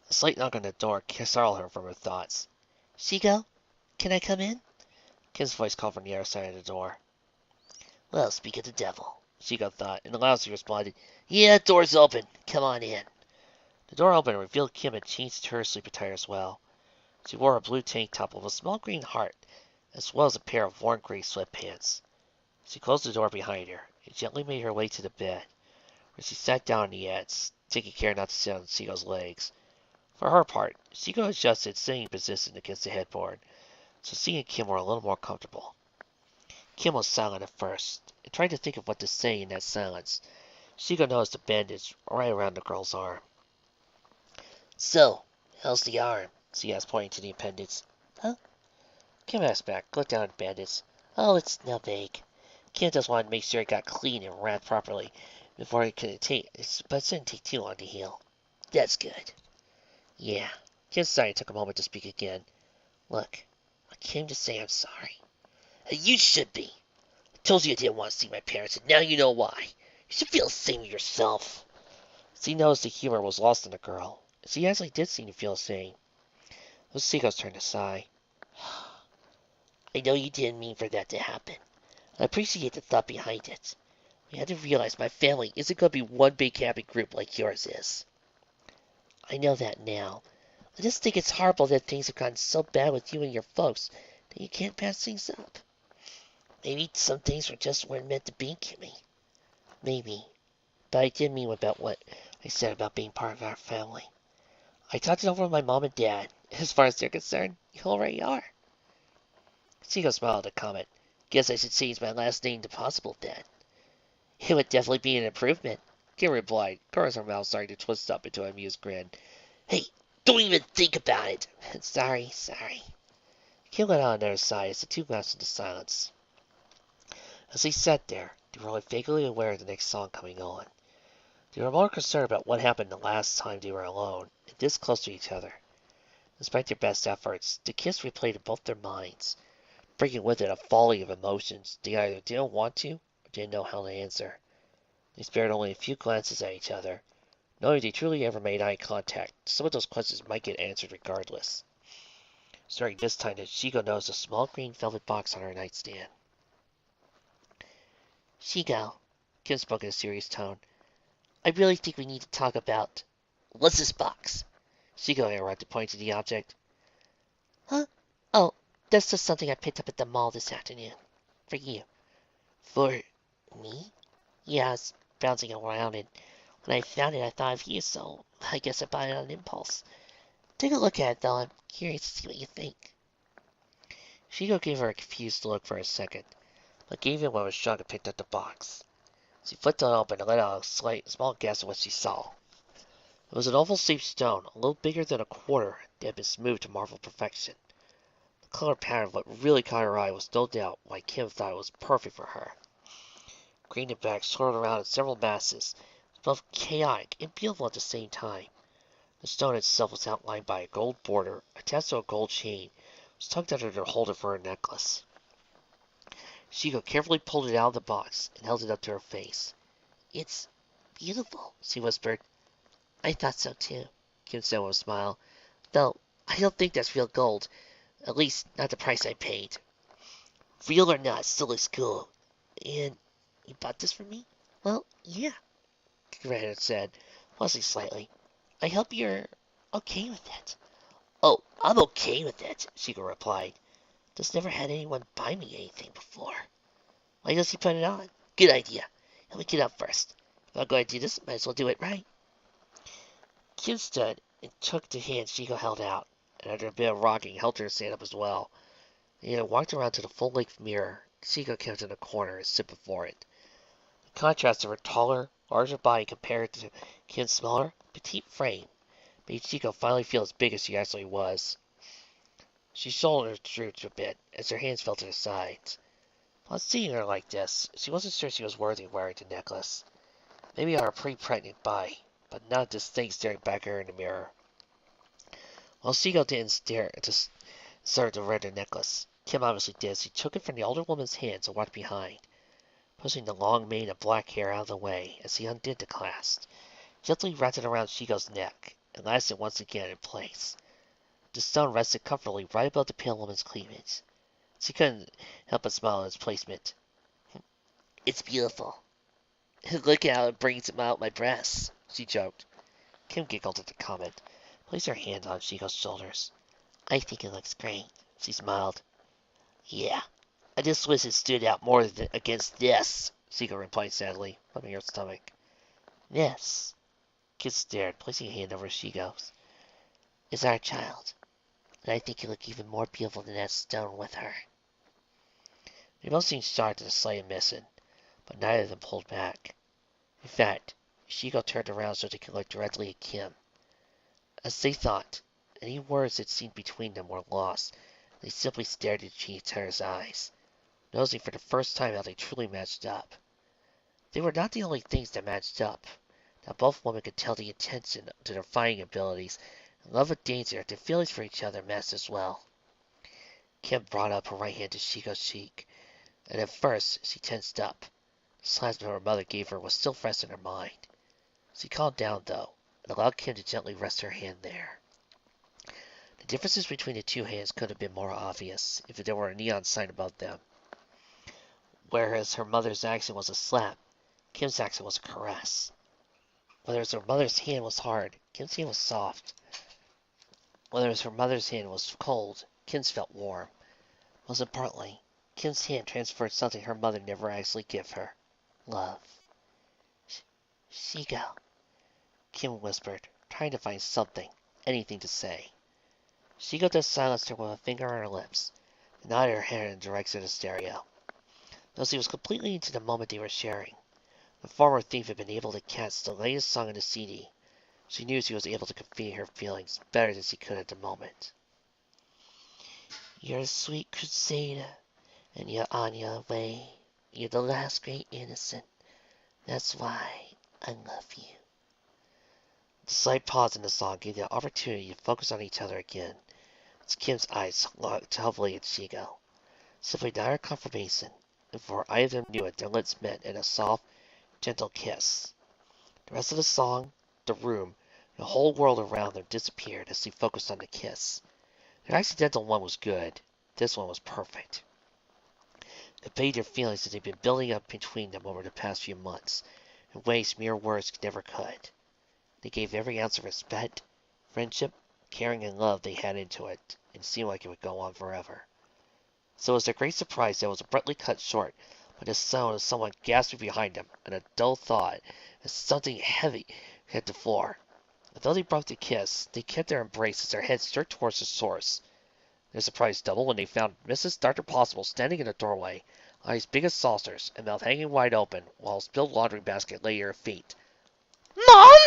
A slight knock on the door startled her from her thoughts. Shigo, can I come in? Kim's voice called from the other side of the door. Well, speak of the devil, Shigo thought, and loudly responded, Yeah, the door's open. Come on in. The door opened and revealed Kim had changed her sleep attire as well. She wore a blue tank top with a small green heart, as well as a pair of worn gray sweatpants. She closed the door behind her and gently made her way to the bed, where she sat down on the edge, taking care not to sit on Seagull's legs. For her part, Seagull adjusted sitting position against the headboard, so she and Kim were a little more comfortable. Kim was silent at first, and tried to think of what to say in that silence. Seagull noticed a bandage right around the girl's arm. So, how's the arm? She asked, pointing to the appendix. Huh? Kim asked back, looked down at the bandage. Oh, it's no big. Kim just wanted to make sure it got clean and wrapped properly before it could take, but it didn't take too long to heal. That's good. Yeah. Kim sighed and took a moment to speak again. Look, I came to say I'm sorry. You should be. I told you I didn't want to see my parents, and now you know why. You should feel the same with yourself. She noticed the humor was lost on the girl. She actually did seem to feel the same. It was Seagull's turn to sigh. I know you didn't mean for that to happen. I appreciate the thought behind it. You had to realize my family isn't going to be one big happy group like yours is. I know that now. I just think it's horrible that things have gotten so bad with you and your folks that you can't pass things up. Maybe some things were just weren't meant to be, Kimmy. Maybe. But I did mean about what I said about being part of our family. I talked it over with my mom and dad, As far as they're concerned, you already are. Chico smiled at the comment. Guess I should change my last name to Possible then. It would definitely be an improvement. Kim replied, her mouth starting to twist up into an amused grin. Hey, don't even think about it. Sorry. Kim went on their side as the two lapsed into silence. As they sat there, they were only vaguely aware of the next song coming on. They were more concerned about what happened the last time they were alone and this close to each other. Despite their best efforts, the kiss replayed in both their minds, bringing with it a volley of emotions they either didn't want to or didn't know how to answer. They spared only a few glances at each other, knowing if they truly ever made eye contact, some of those questions might get answered regardless. Starting this time, Shigo noticed a small green velvet box on her nightstand. Shigo, Kim spoke in a serious tone, I really think we need to talk about. What's this box? Shigo interrupted, pointing to the object. Huh? Oh, that's just something I picked up at the mall this afternoon. For you. For me? Yeah, I was bouncing around, and when I found it, I thought of you, so I guess I bought it on impulse. Take a look at it, though. I'm curious to see what you think. Shigo gave her a confused look for a second, but gave in with a shrug and picked up the box. She flipped it open and let out a small gasp at what she saw. It was an oval-shaped stone, a little bigger than a quarter, that had been smoothed to marble perfection. The color pattern of what really caught her eye was no doubt why Kim thought it was perfect for her. Green and black swirled around in several masses, both chaotic and beautiful at the same time. The stone itself was outlined by a gold border, attached to a gold chain, which tugged at her to hold it for her necklace. Shigo carefully pulled it out of the box and held it up to her face. It's beautiful, she whispered. I thought so too, Kim said with a smile. Though, I don't think that's real gold. At least, not the price I paid. Real or not, it still looks cool. And you bought this for me? Well, yeah, Granite said, pausing slightly. I hope you're okay with it. Oh, I'm okay with it, Shigo replied. Just never had anyone buy me anything before. Why does he put it on? Good idea. Let me get up first. If I'm going to do this, might as well do it right. Kim stood and took the hand Shigo held out, and after a bit of rocking, helped her to stand up as well. They walked around to the full-length mirror. Shigo kept in a corner and stood before it. The contrast of her taller, larger body compared to Kim's smaller, petite frame made Shigo finally feel as big as she actually was. She shouldered drooped a bit as her hands fell to her sides. On seeing her like this, she wasn't sure she was worthy of wearing the necklace. Maybe on her pre-pregnant body, but not this thing staring back at her in the mirror. While Shigo didn't stare at the start to wear the necklace, Kim obviously did. She took it from the older woman's hands and walked behind, pushing the long mane of black hair out of the way as he undid the clasp, gently wrapped it around Shigo's neck, and lasted once again in place. The stone rested comfortably right above the pale woman's cleavage. She couldn't help but smile at its placement. It's beautiful. Look at how it brings him out my breasts, she joked. Kim giggled at the comment, placed her hand on Shigo's shoulders. I think it looks great, she smiled. Yeah, I just wish it stood out more against this, Shigo replied sadly, rubbing her stomach. This? Kim stared, placing a hand over Shigo's. Is our child, and I think you look even more beautiful than that stone with her. They both seemed shocked at the slight omission, but neither of them pulled back. In fact, Shigo turned around so they could look directly at Kim. As they thought, any words that seemed between them were lost. They simply stared into each other's eyes, noticing for the first time how they truly matched up. They were not the only things that matched up. Now both women could tell the attention to their fighting abilities and love of danger, their feelings for each other matched as well. Kim brought up her right hand to Shigo's cheek, and at first she tensed up. The slap her mother gave her was still fresh in her mind. She calmed down, though, and allowed Kim to gently rest her hand there. The differences between the two hands could have been more obvious if there were a neon sign above them. Whereas her mother's action was a slap, Kim's action was a caress. Whereas her mother's hand was hard, Kim's hand was soft. Whereas her mother's hand was cold, Kim's felt warm. Most importantly, Kim's hand transferred something her mother never actually gave her. Love. Shigo, Kim whispered, trying to find something, anything to say. Shigo then silenced her with a finger on her lips, and nodded her head in the direction of the stereo. Though she was completely into the moment they were sharing, the former thief had been able to catch the latest song on the CD. She knew she was able to convey her feelings better than she could at the moment. You're a sweet crusader, and you're on your way. You're the last great innocent. That's why I love you. The slight pause in the song gave them the opportunity to focus on each other again, as Kim's eyes looked heavily at Shigo. Simply not her confirmation, and before either of them knew it, their lips met in a soft, gentle kiss. The rest of the song, the room, the whole world around them disappeared as they focused on the kiss. Their accidental one was good. This one was perfect. It conveyed their feelings that had been building up between them over the past few months, in ways mere words never could. They gave every ounce of respect, friendship, caring, and love they had into it, and it seemed like it would go on forever. So it was their great surprise that it was abruptly cut short by the sound of someone gasping behind them, and a dull thud as something heavy hit the floor. Although they broke the kiss, they kept their embrace as their heads turned towards the source. Their surprise doubled when they found Mrs. Dr. Possible standing in the doorway, eyes big as saucers, and mouth hanging wide open, while a spilled laundry basket lay at her feet. Mom!